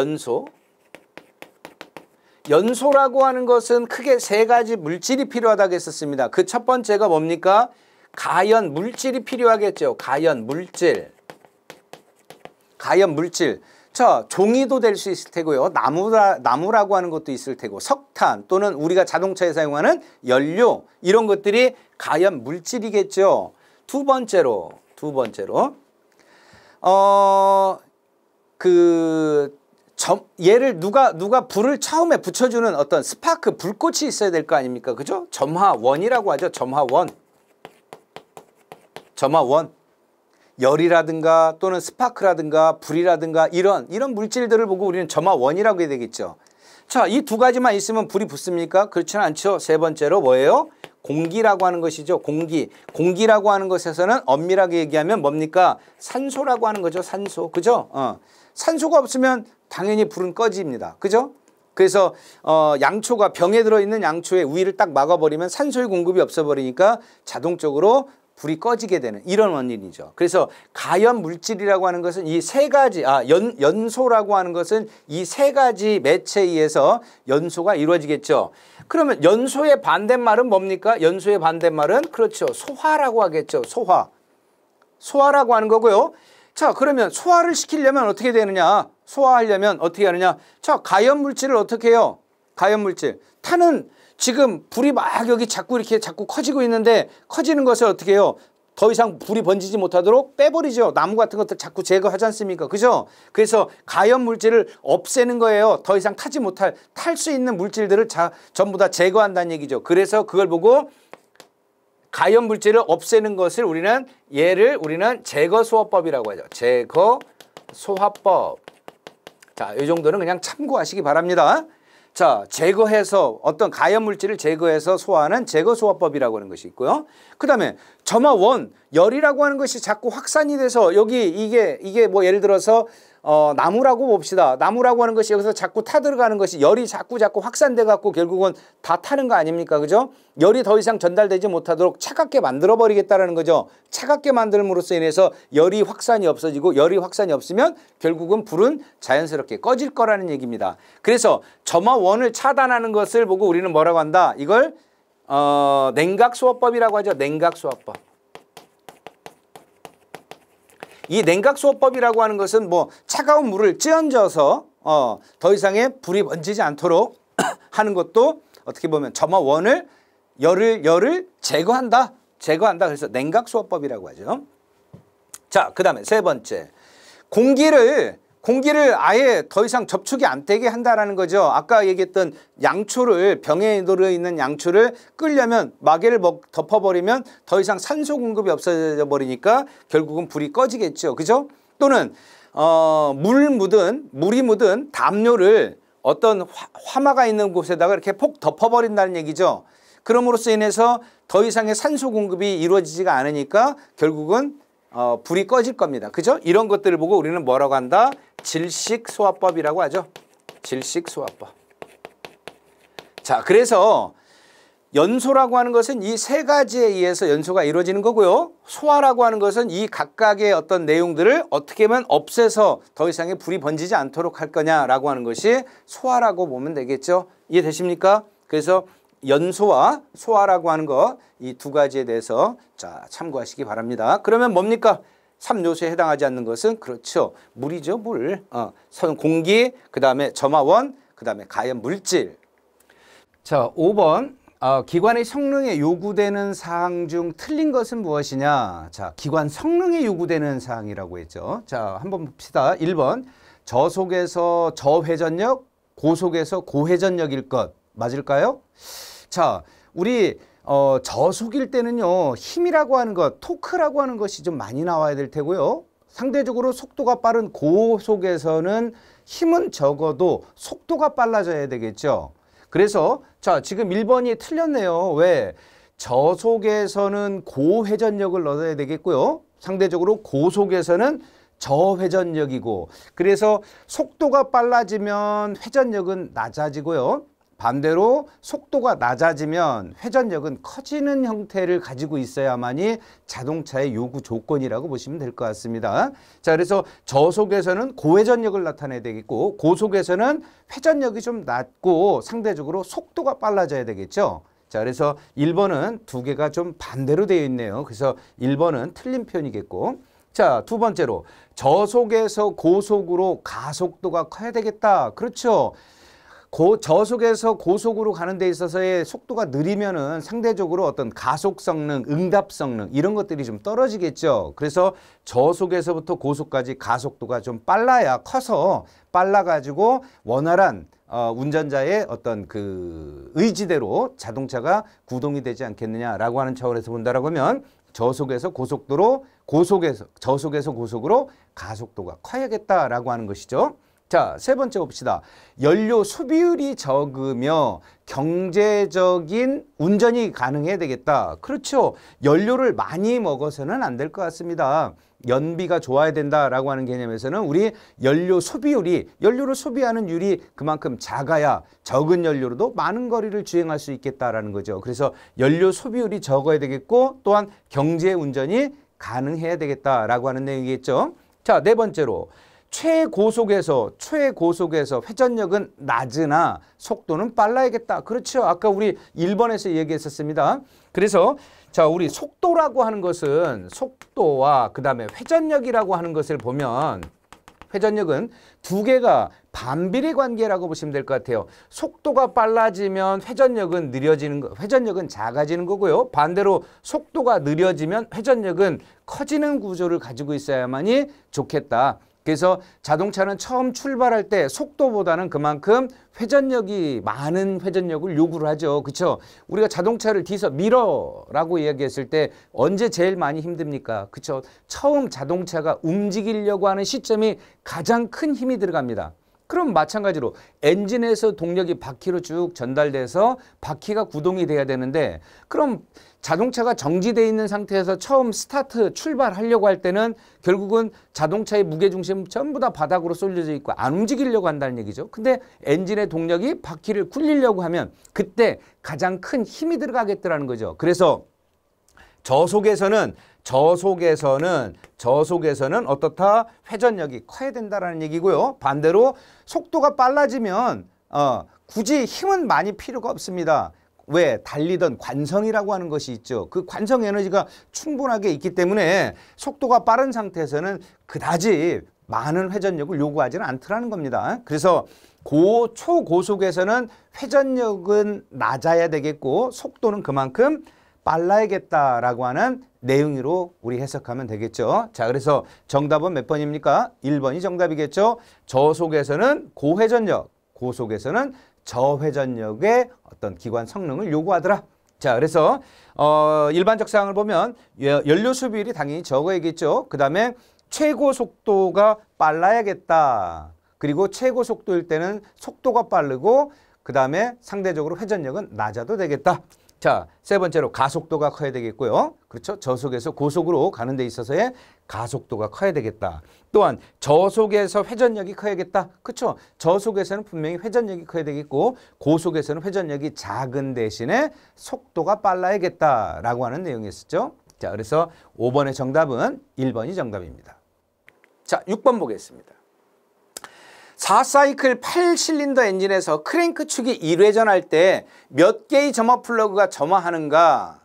연소라고 하는 것은 크게 세 가지 물질이 필요하다고 했었습니다. 그 첫 번째가 뭡니까? 가연 물질이 필요하겠죠. 가연 물질. 자, 종이도 될 수 있을 테고요. 나무라고 하는 것도 있을 테고 석탄 또는 우리가 자동차에 사용하는 연료 이런 것들이 가연 물질이겠죠. 두 번째로 얘를 누가 불을 처음에 붙여주는 어떤 스파크 불꽃이 있어야 될 거 아닙니까? 그죠? 점화원이라고 하죠. 점화원. 열이라든가 또는 스파크라든가 불이라든가 이런 물질들을 보고 우리는 점화원이라고 해야 되겠죠. 자, 이 두 가지만 있으면 불이 붙습니까? 그렇지는 않죠. 세 번째로 뭐예요? 공기라고 하는 것이죠. 공기라고 하는 것에서는 엄밀하게 얘기하면 뭡니까? 산소라고 하는 거죠. 산소. 그죠? 산소가 없으면 당연히 불은 꺼집니다. 그죠? 그래서 양초가 병에 들어있는 양초에 우위를 딱 막아버리면 산소의 공급이 없어버리니까 자동적으로 불이 꺼지게 되는 이런 원인이죠. 그래서 가연 물질이라고 하는 것은 이 세 가지, 연소라고 하는 것은 이 세 가지 매체에 의해서 연소가 이루어지겠죠. 그러면 연소의 반대말은 뭡니까? 연소의 반대말은 그렇죠. 소화라고 하겠죠. 소화라고 하는 거고요. 자, 그러면 소화를 시키려면 어떻게 되느냐? 소화하려면 어떻게 하느냐? 자, 가연 물질을 어떻게 해요? 가연 물질. 탄은 지금 불이 막 여기 자꾸 커지고 있는데 커지는 것을 어떻게 해요? 더 이상 불이 번지지 못하도록 빼버리죠. 나무 같은 것들 자꾸 제거하지 않습니까? 그죠? 그래서 가연 물질을 없애는 거예요. 더 이상 탈 수 있는 물질들을 전부 다 제거한다는 얘기죠. 그래서 그걸 보고 가염 물질을 없애는 것을 우리는 제거 소화법이라고 하죠. 제거 소화법. 자, 이 정도는 그냥 참고하시기 바랍니다. 자, 제거해서 어떤 가염 물질을 제거해서 소화하는 제거 소화법이라고 하는 것이 있고요. 그다음에 점화원, 열이라고 하는 것이 자꾸 확산이 돼서 여기 이게 뭐 예를 들어서 나무라고 봅시다. 나무라고 하는 것이 여기서 자꾸 타들어가는 것이 열이 자꾸 확산돼 갖고 결국은 다 타는 거 아닙니까? 그죠? 열이 더 이상 전달되지 못하도록 차갑게 만들어 버리겠다라는 거죠. 차갑게 만들므로써 인해서 열이 확산이 없어지고, 열이 확산이 없으면 결국은 불은 자연스럽게 꺼질 거라는 얘기입니다. 그래서 점화원을 차단하는 것을 보고 우리는 뭐라고 한다? 이걸 냉각소화법이라고 하죠. 냉각소화법. 이 냉각소화법이라고 하는 것은 뭐 차가운 물을 찌얹어서 더 이상의 불이 번지지 않도록 하는 것도 어떻게 보면 점화원을 열을 제거한다. 그래서 냉각소화법이라고 하죠. 자, 그다음에 세 번째. 공기를 아예 더 이상 접촉이 안 되게 한다라는 거죠. 아까 얘기했던 양초를, 병에 들어있는 양초를 끓려면 마개를 덮어버리면 더 이상 산소 공급이 없어져 버리니까 결국은 불이 꺼지겠죠. 그죠? 또는 물이 묻은 담요를 어떤 화마가 있는 곳에다가 이렇게 폭 덮어버린다는 얘기죠. 그럼으로써 인해서 더 이상의 산소 공급이 이루어지지가 않으니까 결국은 불이 꺼질 겁니다. 그죠? 이런 것들을 보고 우리는 뭐라고 한다? 질식소화법이라고 하죠. 질식소화법. 자, 그래서 연소라고 하는 것은 이 세 가지에 의해서 연소가 이루어지는 거고요. 소화라고 하는 것은 이 각각의 어떤 내용들을 어떻게 하면 없애서 더 이상의 불이 번지지 않도록 할 거냐라고 하는 것이 소화라고 보면 되겠죠. 이해되십니까? 그래서 연소와 소화라고 하는 것, 이 두 가지에 대해서 자, 참고하시기 바랍니다. 그러면 뭡니까? 3요소에 해당하지 않는 것은 그렇죠. 물이죠, 물. 공기, 그다음에 점화원, 그다음에 가염 물질. 자, 5번. 기관의 성능에 요구되는 사항 중 틀린 것은 무엇이냐? 자, 기관 성능에 요구되는 사항이라고 했죠. 자, 한번 봅시다. 1번. 저속에서 저회전력, 고속에서 고회전력일 것. 맞을까요? 자, 우리 저속일 때는요, 힘이라고 하는 것, 토크라고 하는 것이 좀 많이 나와야 될 테고요. 상대적으로 속도가 빠른 고속에서는 힘은 적어도 속도가 빨라져야 되겠죠. 그래서 자, 지금 1번이 틀렸네요. 왜? 저속에서는 고회전력을 넣어야 되겠고요. 상대적으로 고속에서는 저회전력이고, 그래서 속도가 빨라지면 회전력은 낮아지고요. 반대로 속도가 낮아지면 회전력은 커지는 형태를 가지고 있어야만이 자동차의 요구 조건이라고 보시면 될 것 같습니다. 자, 그래서 저속에서는 고회전력을 나타내야 되겠고, 고속에서는 회전력이 좀 낮고 상대적으로 속도가 빨라져야 되겠죠. 자, 그래서 1번은 두 개가 좀 반대로 되어 있네요. 그래서 1번은 틀린 표현이겠고, 자, 두 번째로 저속에서 고속으로 가속도가 커야 되겠다. 그렇죠. 저속에서 고속으로 가는 데 있어서의 속도가 느리면은 상대적으로 어떤 가속 성능, 응답 성능 이런 것들이 좀 떨어지겠죠. 그래서 저속에서부터 고속까지 가속도가 좀 빨라야, 커서 빨라가지고 원활한 운전자의 어떤 그 의지대로 자동차가 구동이 되지 않겠느냐라고 하는 차원에서 본다라고 하면 저속에서 고속도로, 저속에서 고속으로 가속도가 커야겠다라고 하는 것이죠. 자, 세 번째 봅시다. 연료 소비율이 적으며 경제적인 운전이 가능해야 되겠다. 그렇죠. 연료를 많이 먹어서는 안 될 것 같습니다. 연비가 좋아야 된다라고 하는 개념에서는 우리 연료 소비율이, 연료를 소비하는 율이 그만큼 작아야 적은 연료로도 많은 거리를 주행할 수 있겠다라는 거죠. 그래서 연료 소비율이 적어야 되겠고, 또한 경제 운전이 가능해야 되겠다라고 하는 내용이겠죠. 자, 네 번째로 최고속에서 회전력은 낮으나 속도는 빨라야겠다. 그렇죠. 아까 우리 1번에서 얘기했었습니다. 그래서 자, 우리 속도라고 하는 것은 속도와 그다음에 회전력이라고 하는 것을 보면, 회전력은 두 개가 반비례 관계라고 보시면 될 것 같아요. 속도가 빨라지면 회전력은 회전력은 작아지는 거고요. 반대로 속도가 느려지면 회전력은 커지는 구조를 가지고 있어야만이 좋겠다. 그래서 자동차는 처음 출발할 때 속도보다는 그만큼 회전력이 많은 회전력을 요구를 하죠. 그렇죠? 우리가 자동차를 뒤에서 밀어라고 이야기했을 때 언제 제일 많이 힘듭니까? 그렇죠? 처음 자동차가 움직이려고 하는 시점이 가장 큰 힘이 들어갑니다. 그럼 마찬가지로 엔진에서 동력이 바퀴로 쭉 전달돼서 바퀴가 구동이 돼야 되는데, 그럼 자동차가 정지되어 있는 상태에서 처음 스타트 출발하려고 할 때는 결국은 자동차의 무게중심 전부 다 바닥으로 쏠려져 있고 안 움직이려고 한다는 얘기죠. 근데 엔진의 동력이 바퀴를 굴리려고 하면 그때 가장 큰 힘이 들어가겠더라는 거죠. 그래서 저속에서는 어떻다? 회전력이 커야 된다라는 얘기고요. 반대로 속도가 빨라지면 굳이 힘은 많이 필요가 없습니다. 왜? 달리던 관성이라고 하는 것이 있죠. 그 관성 에너지가 충분하게 있기 때문에 속도가 빠른 상태에서는 그다지 많은 회전력을 요구하지는 않더라는 겁니다. 그래서 초고속에서는 회전력은 낮아야 되겠고 속도는 그만큼 빨라야겠다라고 하는 내용으로 우리 해석하면 되겠죠. 자, 그래서 정답은 몇 번입니까? 1번이 정답이겠죠. 저속에서는 고회전력, 고속에서는 저회전력의 어떤 기관 성능을 요구하더라. 자, 그래서 일반적 사항을 보면 연료 소비율이 당연히 적어야겠죠. 그 다음에 최고 속도가 빨라야겠다. 그리고 최고 속도일 때는 속도가 빠르고 그 다음에 상대적으로 회전력은 낮아도 되겠다. 자, 세 번째로 가속도가 커야 되겠고요. 그렇죠? 저속에서 고속으로 가는 데 있어서의 가속도가 커야 되겠다. 또한 저속에서 회전력이 커야겠다. 그렇죠? 저속에서는 분명히 회전력이 커야 되겠고 고속에서는 회전력이 작은 대신에 속도가 빨라야겠다라고 하는 내용이었죠. 자, 그래서 5번의 정답은 1번이 정답입니다. 자, 6번 보겠습니다. 4사이클 8실린더 엔진에서 크랭크 축이 1회전할 때 몇 개의 점화 플러그가 점화하는가?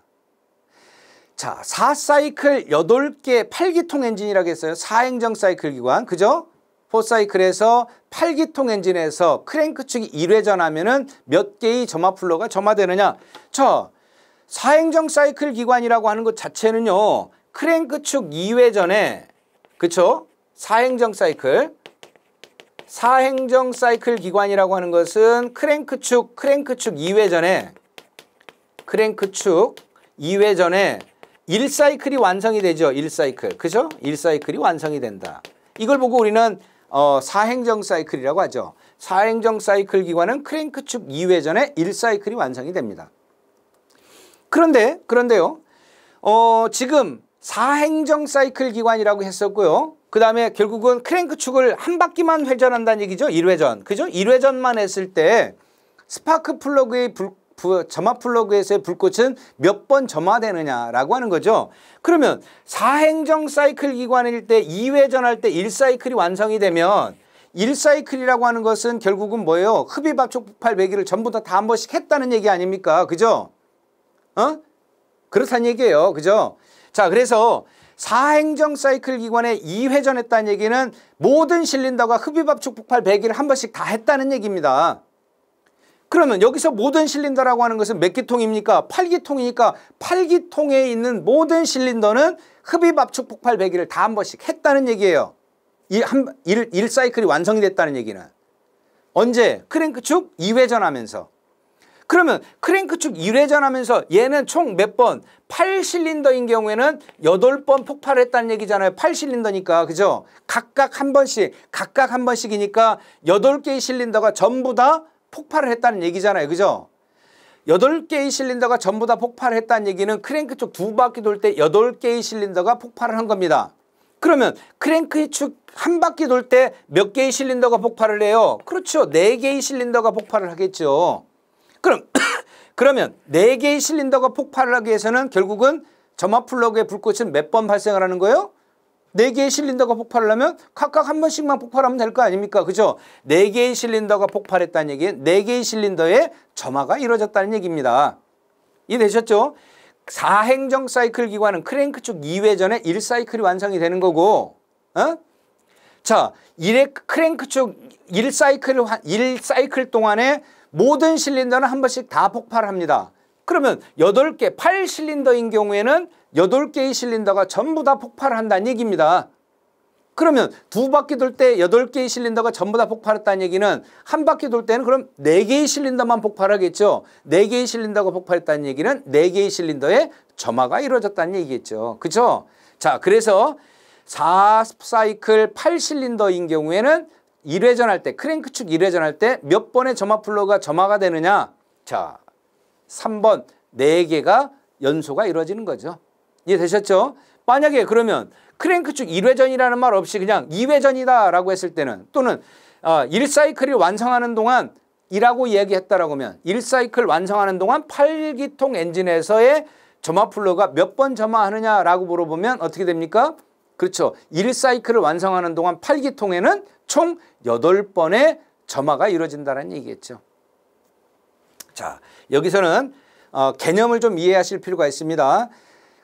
자, 4사이클 8개 8기통 엔진이라고 했어요. 4행정 사이클 기관. 그죠? 4사이클에서 8기통 엔진에서 크랭크 축이 1회전하면은 몇 개의 점화 플러그가 점화되느냐? 자, 4행정 사이클 기관이라고 하는 것 자체는요. 크랭크 축 2회전에 그쵸? 4행정 사이클 기관이라고 하는 것은 크랭크 축 2회전에 1사이클이 완성이 되죠. 1사이클. 그죠? 1사이클이 완성이 된다. 이걸 보고 우리는 4행정 사이클이라고 하죠. 4행정 사이클 기관은 크랭크 축 2회전에 1사이클이 완성이 됩니다. 그런데요. 지금 4행정 사이클 기관이라고 했었고요. 그 다음에 결국은 크랭크 축을 한 바퀴만 회전한다는 얘기죠. 1회전. 그죠? 1회전만 했을 때 스파크 플러그의 점화 플러그에서의 불꽃은 몇 번 점화되느냐라고 하는 거죠. 그러면 4행정 사이클 기관일 때 2회전할 때 1사이클이 완성이 되면 1사이클이라고 하는 것은 결국은 뭐예요? 흡입, 압축, 폭발, 배기를 전부 다 한 번씩 했다는 얘기 아닙니까? 그죠? 그렇다는 얘기예요. 그죠? 자, 그래서 4행정 사이클 기관에 2회전했다는 얘기는 모든 실린더가 흡입, 압축, 폭발, 배기를 한 번씩 다 했다는 얘기입니다. 그러면 여기서 모든 실린더라고 하는 것은 몇 기통입니까? 8기통이니까 8기통에 있는 모든 실린더는 흡입, 압축, 폭발, 배기를 다 한 번씩 했다는 얘기예요. 1사이클이 완성이 됐다는 얘기는. 언제? 크랭크 축 2회전하면서. 그러면 크랭크 축 1회전하면서 얘는 총 몇 번? 8실린더인 경우에는 8번 폭발을 했다는 얘기잖아요. 8실린더니까. 그죠? 각각 한 번씩이니까 8개의 실린더가 전부 다 폭발을 했다는 얘기잖아요. 그죠? 8개의 실린더가 전부 다 폭발을 했다는 얘기는 크랭크 축 2바퀴 돌 때 8개의 실린더가 폭발을 한 겁니다. 그러면 크랭크 축 한 바퀴 돌 때 몇 개의 실린더가 폭발을 해요? 그렇죠. 4개의 실린더가 폭발을 하겠죠. 그러면 4개의 실린더가 폭발을 하기 위해서는 결국은 점화 플러그의 불꽃은 몇 번 발생을 하는 거예요? 4개의 실린더가 폭발을 하면 각각 한 번씩만 폭발하면 될 거 아닙니까? 그죠? 4개의 실린더가 폭발했다는 얘기는 4개의 실린더에 점화가 이루어졌다는 얘기입니다. 이해되셨죠? 4행정 사이클 기관은 크랭크 축 2회전에 1사이클이 완성이 되는 거고, 자, 크랭크 축 1사이클 동안에 모든 실린더는 한 번씩 다 폭발을 합니다. 그러면 8개, 8실린더인 경우에는 8개의 실린더가 전부 다 폭발을 한다는 얘기입니다. 그러면 두 바퀴 돌 때 8개의 실린더가 전부 다 폭발했다는 얘기는 한 바퀴 돌 때는 그럼 4개의 실린더만 폭발하겠죠. 4개의 실린더가 폭발했다는 얘기는 4개의 실린더에 점화가 이루어졌다는 얘기겠죠. 그렇죠? 자, 그래서 4사이클 8실린더인 경우에는 1회전 할 때, 크랭크축 1회전 할 때 몇 번의 점화 플러그가 점화가 되느냐? 자, 3번 4개가 연소가 이루어지는 거죠. 이해되셨죠? 만약에 그러면 크랭크축 1회전이라는 말 없이 그냥 2회전이다 라고 했을 때는, 또는 1사이클을 완성하는 동안 이라고 이야기했다라고 하면 1사이클 완성하는 동안 8기통 엔진에서의 점화 플러그가 몇 번 점화하느냐라고 물어보면 어떻게 됩니까? 그렇죠. 1사이클을 완성하는 동안 8기통에는 총 8번의 점화가 이루어진다는 얘기겠죠. 자, 여기서는 개념을 좀 이해하실 필요가 있습니다.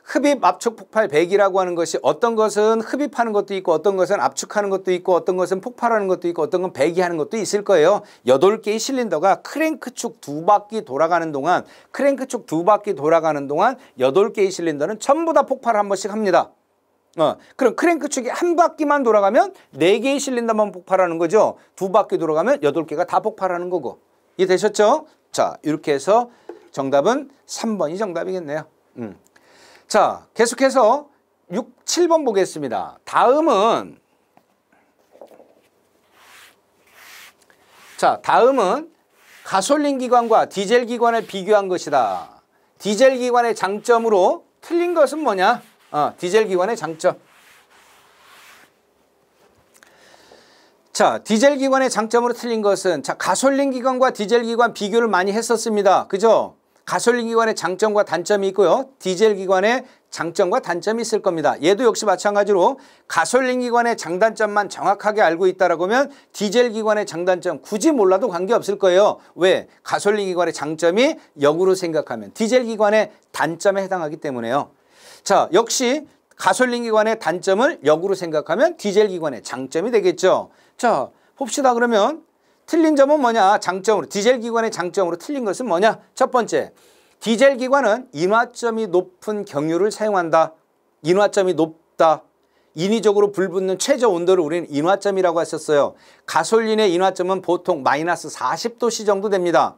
흡입, 압축, 폭발, 배기라고 하는 것이 어떤 것은 흡입하는 것도 있고 어떤 것은 압축하는 것도 있고 어떤 것은 폭발하는 것도 있고 어떤 건 배기하는 것도 있을 거예요. 8개의 실린더가 크랭크축 2바퀴 돌아가는 동안 8개의 실린더는 전부 다 폭발을 한 번씩 합니다. 그럼 크랭크축이 한 바퀴만 돌아가면 4개의 실린더만 폭발하는 거죠. 2바퀴 돌아가면 8개가 다 폭발하는 거고. 이해되셨죠? 자, 이렇게 해서 정답은 3번이 정답이겠네요. 자, 계속해서 6, 7번 보겠습니다. 다음은 가솔린 기관과 디젤 기관을 비교한 것이다. 디젤 기관의 장점으로 틀린 것은 뭐냐? 디젤 기관의 장점. 자, 디젤 기관의 장점으로 틀린 것은, 자, 가솔린 기관과 디젤 기관 비교를 많이 했었습니다. 그죠? 가솔린 기관의 장점과 단점이 있고요. 디젤 기관의 장점과 단점이 있을 겁니다. 얘도 역시 마찬가지로 가솔린 기관의 장단점만 정확하게 알고 있다라고 하면 디젤 기관의 장단점 굳이 몰라도 관계없을 거예요. 왜? 가솔린 기관의 장점이 역으로 생각하면 디젤 기관의 단점에 해당하기 때문에요. 자, 역시 가솔린 기관의 단점을 역으로 생각하면 디젤 기관의 장점이 되겠죠. 자, 봅시다. 그러면 틀린 점은 뭐냐? 장점으로, 디젤 기관의 장점으로 틀린 것은 뭐냐? 첫 번째, 디젤 기관은 인화점이 높은 경유를 사용한다. 인화점이 높다. 인위적으로 불붙는 최저 온도를 우리는 인화점이라고 했었어요. 가솔린의 인화점은 보통 마이너스 40도씨 정도 됩니다.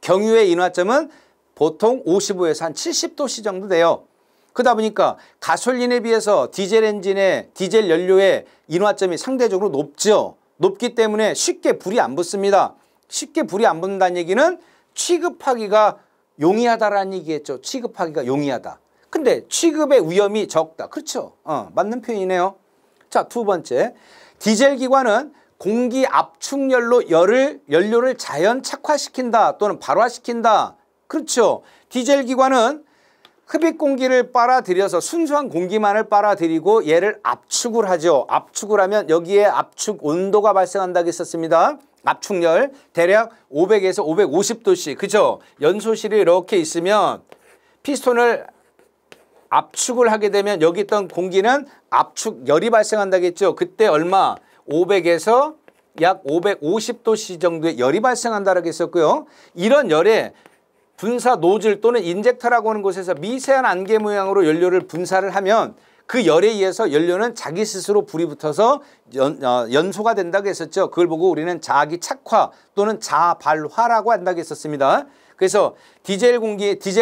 경유의 인화점은 보통 55에서 한 70도씨 정도 돼요. 그러다 보니까 가솔린에 비해서 디젤 엔진의 디젤 연료의 인화점이 상대적으로 높죠. 높기 때문에 쉽게 불이 안 붙습니다. 쉽게 불이 안 붙는다는 얘기는 취급하기가 용이하다라는 얘기겠죠. 취급하기가 용이하다. 근데 취급의 위험이 적다. 그렇죠. 맞는 표현이네요. 자, 두 번째. 디젤 기관은 공기 압축열로 연료를 자연 착화시킨다 또는 발화시킨다. 그렇죠. 디젤 기관은 흡입 공기를 빨아들여서 순수한 공기만을 빨아들이고 얘를 압축을 하죠. 압축을 하면 여기에 압축 온도가 발생한다고 했었습니다. 압축열 대략 500에서 550도씨. 그죠? 연소실이 이렇게 있으면 피스톤을 압축을 하게 되면 여기 있던 공기는 압축열이 발생한다고 했죠. 그때 얼마? 500에서 약 550도씨 정도의 열이 발생한다고 했었고요. 이런 열에 분사 노즐 또는 인젝터라고 하는 곳에서 미세한 안개 모양으로 연료를 분사를 하면 그 열에 의해서 연료는 자기 스스로 불이 붙어서 연소가 된다고 했었죠. 그걸 보고 우리는 자기 착화 또는 자발화라고 한다고 했었습니다. 그래서 디젤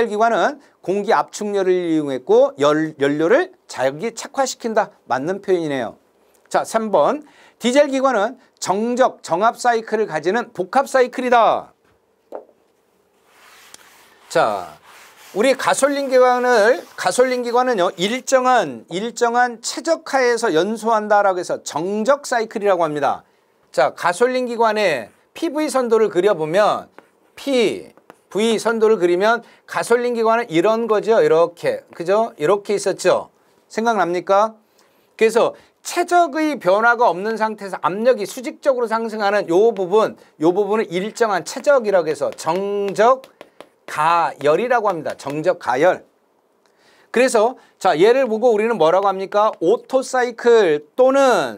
기관은 공기 압축열을 이용했고 연료를 자기 착화시킨다. 맞는 표현이네요. 자, 3번. 디젤 기관은 정합 사이클을 가지는 복합 사이클이다. 자, 우리 가솔린 기관은요, 일정한 최적하에서 연소한다라고 해서 정적 사이클이라고 합니다. 자, 가솔린 기관의 PV 선도를 그려보면 PV 선도를 그리면 가솔린 기관은 이런 거죠. 이렇게. 그죠? 이렇게 있었죠. 생각납니까? 그래서 최적의 변화가 없는 상태에서 압력이 수직적으로 상승하는 요 부분을 일정한 최적이라고 해서 정적 가열이라고 합니다. 정적 가열. 그래서 자, 얘를 보고 우리는 뭐라고 합니까? 오토 사이클 또는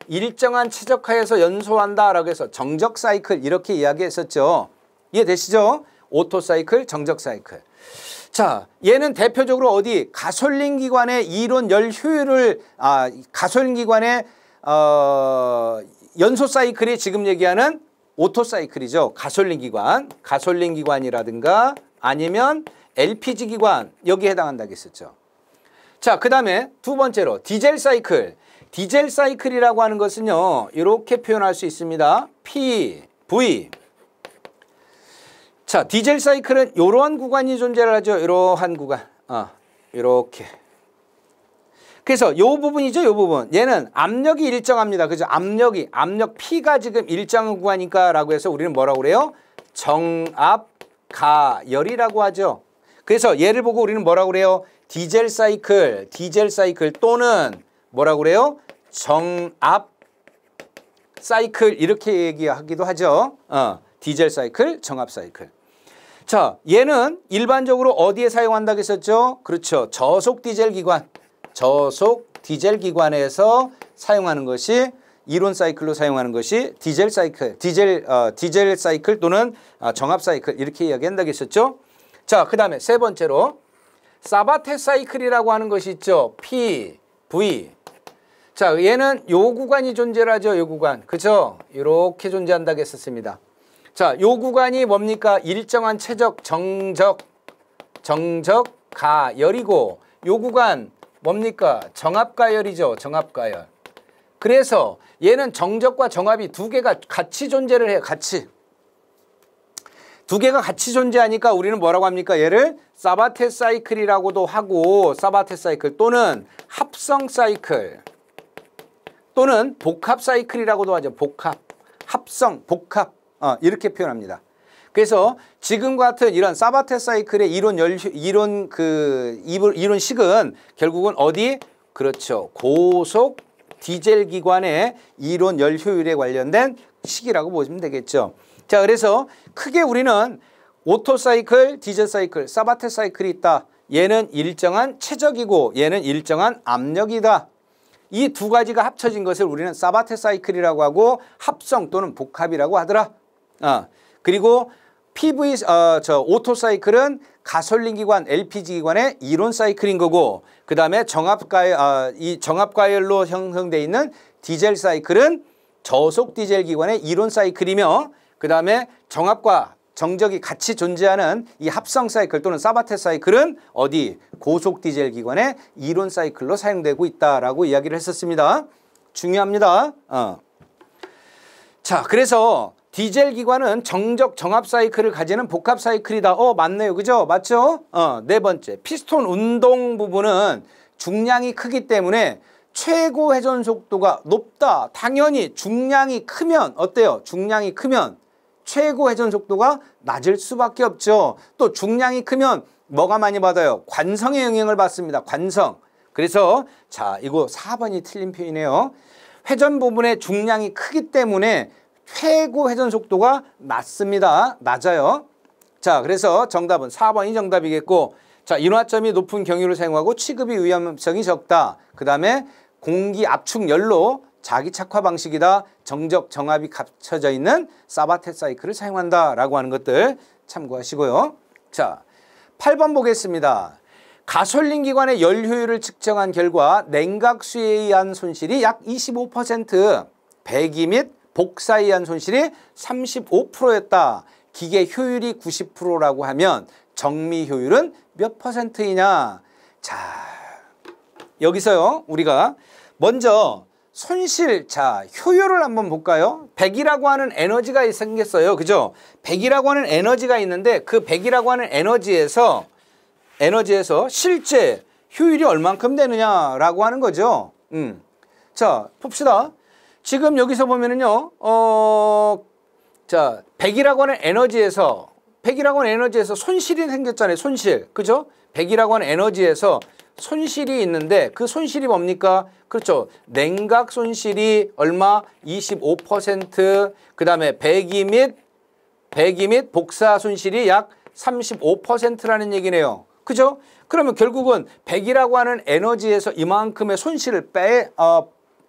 일정한 최적하에서 연소한다라고 해서 정적 사이클 이렇게 이야기했었죠. 이해되시죠? 오토 사이클, 정적 사이클. 자, 얘는 대표적으로 어디 가솔린 기관의 이론 열 효율을 가솔린 기관의 연소 사이클이 지금 얘기하는 오토 사이클이죠. 가솔린 기관이라든가 아니면 LPG 기관 여기에 해당한다고 했었죠. 자, 그 다음에 두 번째로 디젤 사이클. 디젤 사이클이라고 하는 것은요, 이렇게 표현할 수 있습니다. PV. 자, 디젤 사이클은 이러한 구간이 존재를 하죠. 이러한 구간. 이렇게. 그래서 이 부분이죠. 이 부분. 얘는 압력이 일정합니다. 그죠? 압력 P가 지금 일정한 구간이니까 라고 해서 우리는 뭐라고 그래요? 정압가열이라고 하죠. 그래서 얘를 보고 우리는 뭐라고 그래요? 디젤 사이클 또는 뭐라고 그래요? 정압 사이클 이렇게 얘기하기도 하죠. 디젤 사이클, 정압 사이클. 자, 얘는 일반적으로 어디에 사용한다고 했었죠? 그렇죠. 저속 디젤 기관에서 사용하는 것이 이론 사이클로 사용하는 것이 디젤 사이클 또는 정압 사이클 이렇게 이야기한다고 했었죠. 자, 그 다음에 세 번째로 사바테 사이클이라고 하는 것이 있죠. PV. 자, 얘는 요 구간이 존재를 하죠. 요 구간. 그죠? 이렇게 존재한다고 했었습니다. 자, 요 구간이 뭡니까? 일정한 최적 정적 가열이고 요 구간 뭡니까? 정압가열이죠. 정압가열. 그래서 얘는 정적과 정압이 두 개가 같이 존재를 해요. 두 개가 같이 존재하니까 우리는 뭐라고 합니까? 얘를 사바테 사이클이라고도 하고 사바테 사이클 또는 합성 사이클 또는 복합 사이클이라고도 하죠. 복합, 합성, 복합 이렇게 표현합니다. 그래서 지금과 같은 이런 사바테 사이클의 이론식은 결국은 어디? 그렇죠. 고속 디젤 기관의 이론 열 효율에 관련된 식이라고 보시면 되겠죠. 자, 그래서 크게 우리는 오토 사이클, 디젤 사이클, 사바테 사이클이 있다. 얘는 일정한 최적이고 얘는 일정한 압력이다. 이 두 가지가 합쳐진 것을 우리는 사바테 사이클이라고 하고 합성 또는 복합이라고 하더라. 그리고 오토 사이클은 가솔린 기관, LPG 기관의 이론 사이클인 거고, 그 다음에 이 정압가열로 형성되어 있는 디젤 사이클은 저속 디젤 기관의 이론 사이클이며, 그 다음에 정압과 정적이 같이 존재하는 이 합성 사이클 또는 사바테 사이클은 어디? 고속 디젤 기관의 이론 사이클로 사용되고 있다라고 이야기를 했었습니다. 중요합니다. 자, 그래서 디젤 기관은 정적 정압 사이클을 가지는 복합 사이클이다. 맞네요. 그죠? 맞죠? 네 번째. 피스톤 운동 부분은 중량이 크기 때문에 최고 회전 속도가 높다. 당연히 중량이 크면 어때요? 중량이 크면 최고 회전 속도가 낮을 수밖에 없죠. 또 중량이 크면 뭐가 많이 받아요? 관성의 영향을 받습니다. 관성. 그래서 자, 이거 4번이 틀린 표현이네요. 회전 부분의 중량이 크기 때문에 최고 회전 속도가 낮습니다. 낮아요. 자, 그래서 정답은 4번이 정답이겠고, 자, 인화점이 높은 경유를 사용하고 취급이 위험성이 적다. 그 다음에 공기 압축 열로 자기 착화 방식이다. 정적 정압이 갖춰져 있는 사바테 사이클을 사용한다라고 하는 것들 참고하시고요. 자, 8번 보겠습니다. 가솔린 기관의 열 효율을 측정한 결과 냉각수에 의한 손실이 약 25%, 배기 및 복사에 의한 손실이 35%였다. 기계 효율이 90%라고 하면 정미 효율은 몇 %이냐? 자, 여기서요, 우리가 먼저 손실, 자, 효율을 한번 볼까요? 100이라고 하는 에너지가 생겼어요. 그죠? 100이라고 하는 에너지가 있는데 그 100이라고 하는 에너지에서 실제 효율이 얼만큼 되느냐라고 하는 거죠. 자, 봅시다. 지금 여기서 보면은요, 자, 100이라고 하는 에너지에서 손실이 생겼잖아요. 손실. 그죠? 100이라고 하는 에너지에서 손실이 있는데 그 손실이 뭡니까? 그렇죠. 냉각 손실이 얼마? 25%, 그 다음에 배기 및 복사 손실이 약 35%라는 얘기네요. 그죠? 그러면 결국은 100이라고 하는 에너지에서 이만큼의 손실을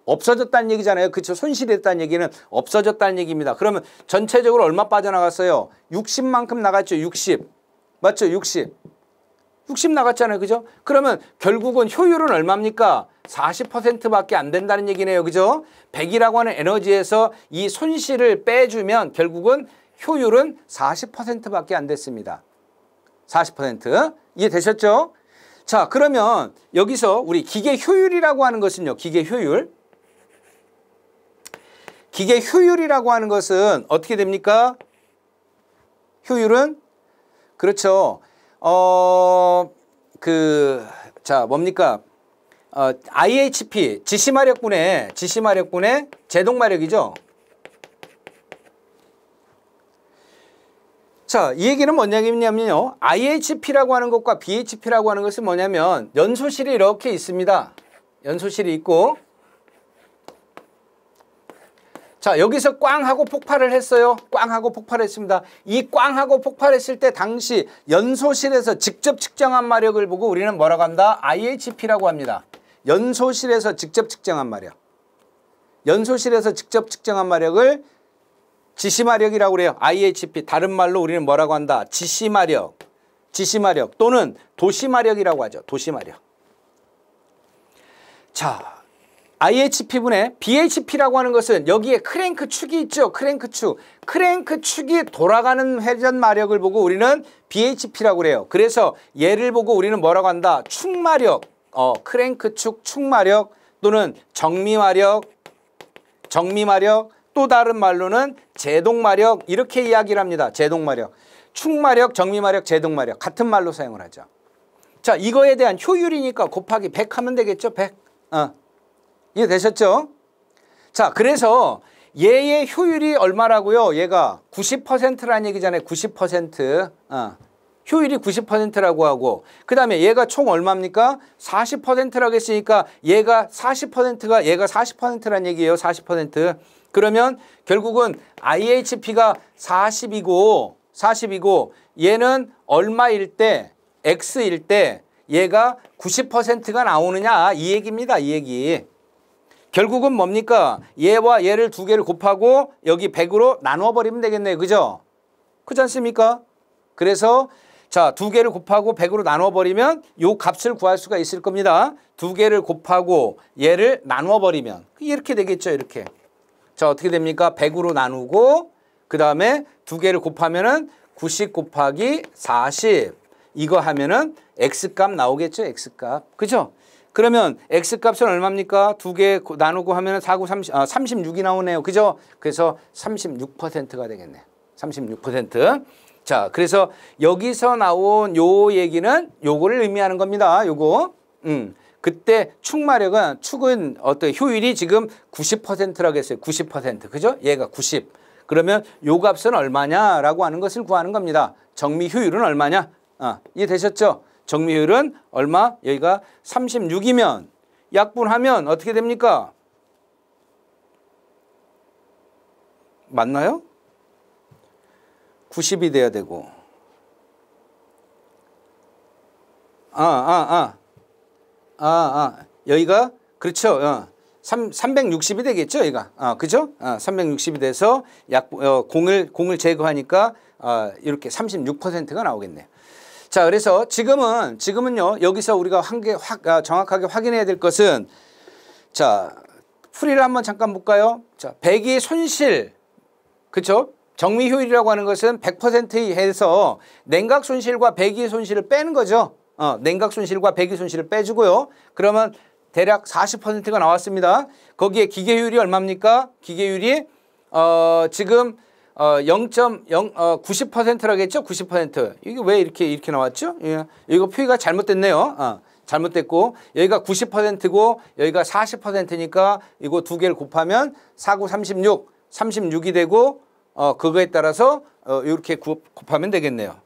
없어졌다는 얘기잖아요. 그렇죠? 손실이 됐다는 얘기는 없어졌다는 얘기입니다. 그러면 전체적으로 얼마 빠져나갔어요? 60만큼 나갔죠. 60. 맞죠? 60. 60 나갔잖아요. 그죠? 그러면 결국은 효율은 얼마입니까? 40%밖에 안 된다는 얘기네요. 그죠? 100이라고 하는 에너지에서 이 손실을 빼주면 결국은 효율은 40%밖에 안 됐습니다. 40%. 이해되셨죠? 자, 그러면 여기서 우리 기계 효율이라고 하는 것은요. 기계 효율. 기계 효율이라고 하는 것은 어떻게 됩니까? 효율은 그렇죠. 자, 뭡니까? IHP, 지시마력분의 제동마력이죠. 자, 이 얘기는 뭔 얘기냐면요. IHP라고 하는 것과 BHP라고 하는 것은 뭐냐면 연소실이 이렇게 있습니다. 연소실이 있고 자, 여기서 꽝 하고 폭발을 했어요. 꽝 하고 폭발했습니다. 이 꽝 하고 폭발했을 때 당시 연소실에서 직접 측정한 마력을 보고 우리는 뭐라고 한다? IHP라고 합니다. 연소실에서 직접 측정한 마력. 연소실에서 직접 측정한 마력을 지시마력이라고 그래요. IHP. 다른 말로 우리는 뭐라고 한다? 지시마력. 지시마력 또는 도시마력이라고 하죠. 도시마력. 자, IHP분의 BHP라고 하는 것은 여기에 크랭크 축이 있죠. 크랭크 축. 크랭크 축이 돌아가는 회전 마력을 보고 우리는 BHP라고 그래요. 그래서 얘를 보고 우리는 뭐라고 한다? 축마력. 크랭크 축 축마력 또는 정미마력. 또 다른 말로는 제동마력 이렇게 이야기를 합니다. 제동마력. 축마력, 정미마력, 제동마력 같은 말로 사용을 하죠. 자, 이거에 대한 효율이니까 곱하기 100 하면 되겠죠. 100. 이해되셨죠? 자, 그래서 얘의 효율이 얼마라고요? 얘가 90%라는 얘기잖아요. 90%. 효율이 90%라고 하고 그 다음에 얘가 총 얼마입니까? 40%라고 했으니까 얘가 40%라는 얘기예요. 40%. 그러면 결국은 IHP가 40이고 얘는 얼마일 때 X일 때 얘가 90%가 나오느냐 이 얘기입니다. 이 얘기. 결국은 뭡니까? 얘와 얘를 두 개를 곱하고 여기 100으로 나누어 버리면 되겠네요. 그죠? 그렇지 않습니까? 그래서 자, 두 개를 곱하고 100으로 나누어 버리면 요 값을 구할 수가 있을 겁니다. 두 개를 곱하고 얘를 나누어 버리면 이렇게 되겠죠. 이렇게. 자, 어떻게 됩니까? 100으로 나누고 그 다음에 두 개를 곱하면은 90 곱하기 40 이거 하면은 X값 나오겠죠. X값. 그죠? 그러면 X값은 얼마입니까? 두 개 나누고 하면 36이 나오네요. 그죠? 그래서 36%가 되겠네요. 36%. 자, 그래서 여기서 나온 요 얘기는 요거를 의미하는 겁니다. 요거. 그때 축은 어떤 효율이 지금 90%라고 했어요. 90%. 그죠? 얘가 90. 그러면 요 값은 얼마냐라고 하는 것을 구하는 겁니다. 정미 효율은 얼마냐? 이해되셨죠? 정미효율은 얼마? 여기가 36이면 약분하면 어떻게 됩니까? 맞나요? 90이 돼야 되고 여기가 그렇죠. 360이 되겠죠, 얘가. 그죠? 360이 돼서 공을 제거하니까 이렇게 36%가 나오겠네요. 자, 그래서 지금은요, 여기서 우리가 정확하게 확인해야 될 것은, 자, 풀이를 한번 잠깐 볼까요? 자, 배기 손실, 그쵸? 정미 효율이라고 하는 것은 100% 해서 냉각 손실과 배기 손실을 빼는 거죠. 냉각 손실과 배기 손실을 빼주고요. 그러면 대략 40%가 나왔습니다. 거기에 기계 효율이 얼마입니까? 기계 효율이, 지금 90%라겠죠? 90%. 이게 왜 이렇게 나왔죠? 예. 이거 표기가 잘못됐네요. 잘못됐고 여기가 90%고 여기가 40%니까 이거 두 개를 곱하면 4, 9, 36이 되고 그거에 따라서 이렇게 곱하면 되겠네요.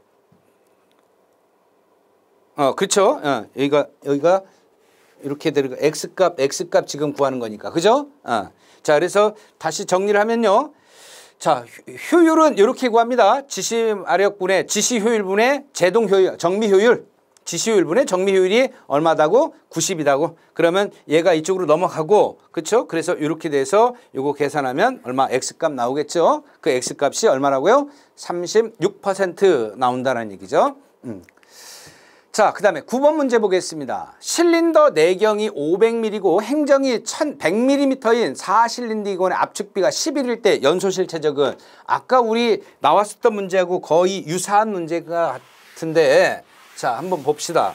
그렇죠? 여기가 이렇게 되는 거 X값 지금 구하는 거니까. 그죠? 자, 그래서 다시 정리를 하면요. 자, 효율은 이렇게 구합니다. 지시마력분의 지시효율분의 제동효율, 정미효율. 지시효율분의 정미효율이 얼마다고? 90이다고. 그러면 얘가 이쪽으로 넘어가고, 그렇죠? 그래서 이렇게 돼서 이거 계산하면 얼마? X값 나오겠죠? 그 X값이 얼마라고요? 36% 나온다는 얘기죠. 자, 그 다음에 9번 문제 보겠습니다. 실린더 내경이 500mm고 행정이 1100mm인 4실린더 기관의 압축비가 11일 때 연소실 최적은 아까 우리 나왔었던 문제하고 거의 유사한 문제가 같은데 자, 한번 봅시다.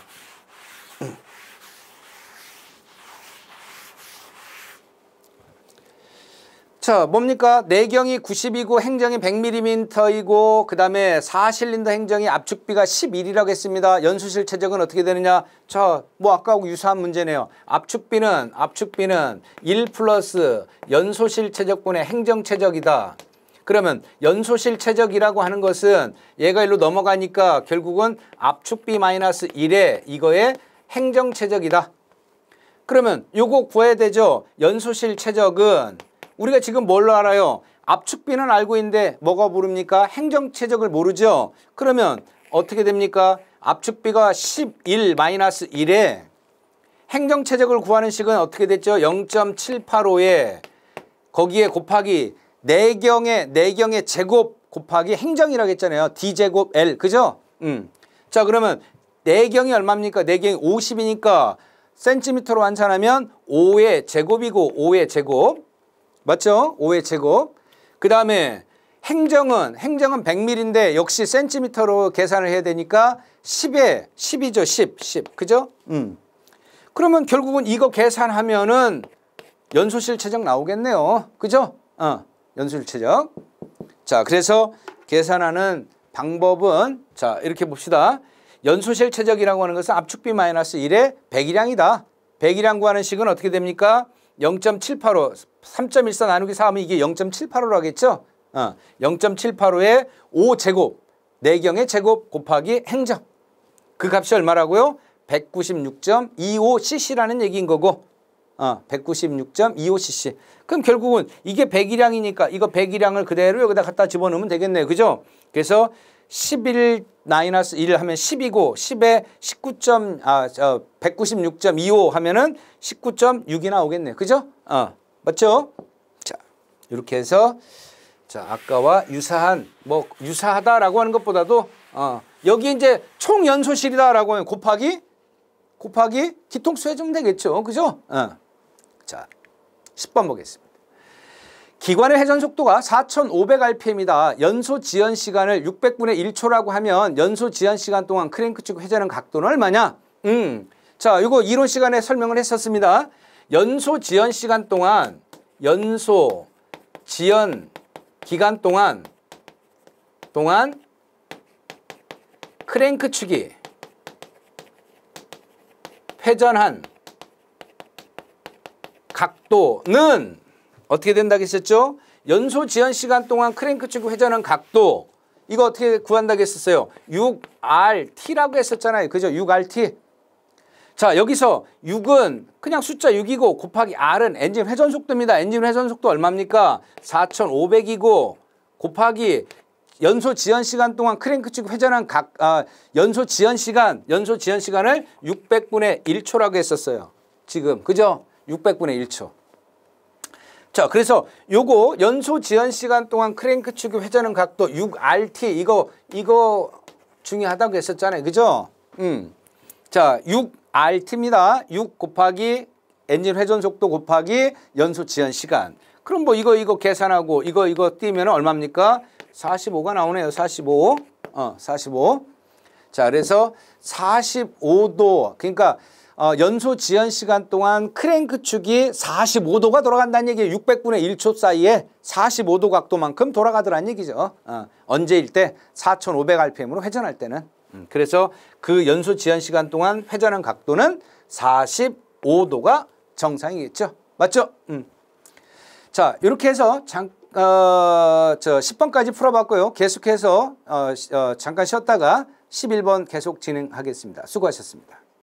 자, 뭡니까? 내경이 90이고 행정이 100mm이고 그 다음에 4실린더 행정이 압축비가 11이라고 했습니다. 연소실 최적은 어떻게 되느냐? 자, 뭐 아까하고 유사한 문제네요. 압축비는 1 플러스 연소실 최적분의 행정 최적이다. 그러면 연소실 최적이라고 하는 것은 얘가 일로 넘어가니까 결국은 압축비 마이너스 1에 이거의 행정 최적이다. 그러면 요거 구해야 되죠. 연소실 최적은 우리가 지금 뭘로 알아요? 압축비는 알고 있는데 뭐가 모릅니까? 행정 최적을 모르죠. 그러면 어떻게 됩니까? 압축비가 11 마이너스 1에 행정 최적을 구하는 식은 어떻게 됐죠? 0.785에 거기에 곱하기 내경의 제곱 곱하기 행정이라고 했잖아요. D제곱 L. 그죠? 자, 그러면 내경이 얼마입니까? 내경이 50이니까 센티미터로 환산하면 5의 제곱이고 5의 제곱. 맞죠? 5의 제곱. 그 다음에 행정은 100mm인데 역시 센티미터로 계산을 해야 되니까 10에 10이죠. 10. 그죠? 그러면 결국은 이거 계산하면은 연소실 최적 나오겠네요. 그죠? 연소실 최적. 자, 그래서 계산하는 방법은 자, 이렇게 봅시다. 연소실 최적이라고 하는 것은 압축비 마이너스 1의 백일량이다. 백일량 구하는 식은 어떻게 됩니까? 0.785, 3.14 나누기 4하면 이게 0.785로 하겠죠? 0.785에 5제곱, 내경의 제곱 곱하기 행정. 그 값이 얼마라고요? 196.25cc라는 얘기인 거고 196.25cc. 그럼 결국은 이게 백일량이니까 이거 백일량을 그대로 여기다 갖다 집어넣으면 되겠네요. 그죠? 그래서 11 마이너스 1 하면 10이고 10에 196.25 하면은 19.6이 나오겠네요. 그죠? 맞죠? 자, 이렇게 해서 자, 아까와 유사한 뭐 유사하다라고 하는 것보다도 여기 이제 총 연소실이다라고 하면 곱하기 기통수 해주면 되겠죠. 그죠? 자, 10번 보겠습니다. 기관의 회전 속도가 4,500rpm이다. 연소 지연 시간을 600분의 1초라고 하면 연소 지연 시간 동안 크랭크 축 회전하는 각도는 얼마냐? 자, 이거 이론 시간에 설명을 했었습니다. 연소 지연 시간 동안 연소 지연 기간 동안 크랭크 축이 회전한 각도는 어떻게 된다고 했었죠? 연소 지연 시간 동안 크랭크 축이 회전한 각도 이거 어떻게 구한다고 했었어요? 6RT라고 했었잖아요. 그죠? 6RT. 자, 여기서 6은 그냥 숫자 6이고 곱하기 R은 엔진 회전 속도입니다. 엔진 회전 속도 얼마입니까? 4,500이고 곱하기 연소 지연 시간 동안 크랭크 축이 회전한 연소 지연 시간을 600분의 1초라고 했었어요. 지금 그죠? 600분의 1초. 자, 그래서 요거 연소 지연 시간 동안 크랭크 축이 회전하는 각도 6RT 이거 중요하다고 했었잖아요. 그죠? 자, 6RT입니다. 6 곱하기 엔진 회전 속도 곱하기 연소 지연 시간. 그럼 뭐 이거 계산하고 이거 띄면 얼마입니까? 45가 나오네요. 45. 45. 자, 그래서 45도. 그러니까 연소 지연 시간 동안 크랭크 축이 45도가 돌아간다는 얘기예요. 600분의 1초 사이에 45도 각도만큼 돌아가더란 얘기죠. 언제일 때 4,500rpm으로 회전할 때는. 그래서 그 연소 지연 시간 동안 회전한 각도는 45도가 정상이겠죠. 맞죠? 자, 이렇게 해서 10번까지 풀어봤고요. 계속해서 잠깐 쉬었다가 11번 계속 진행하겠습니다. 수고하셨습니다.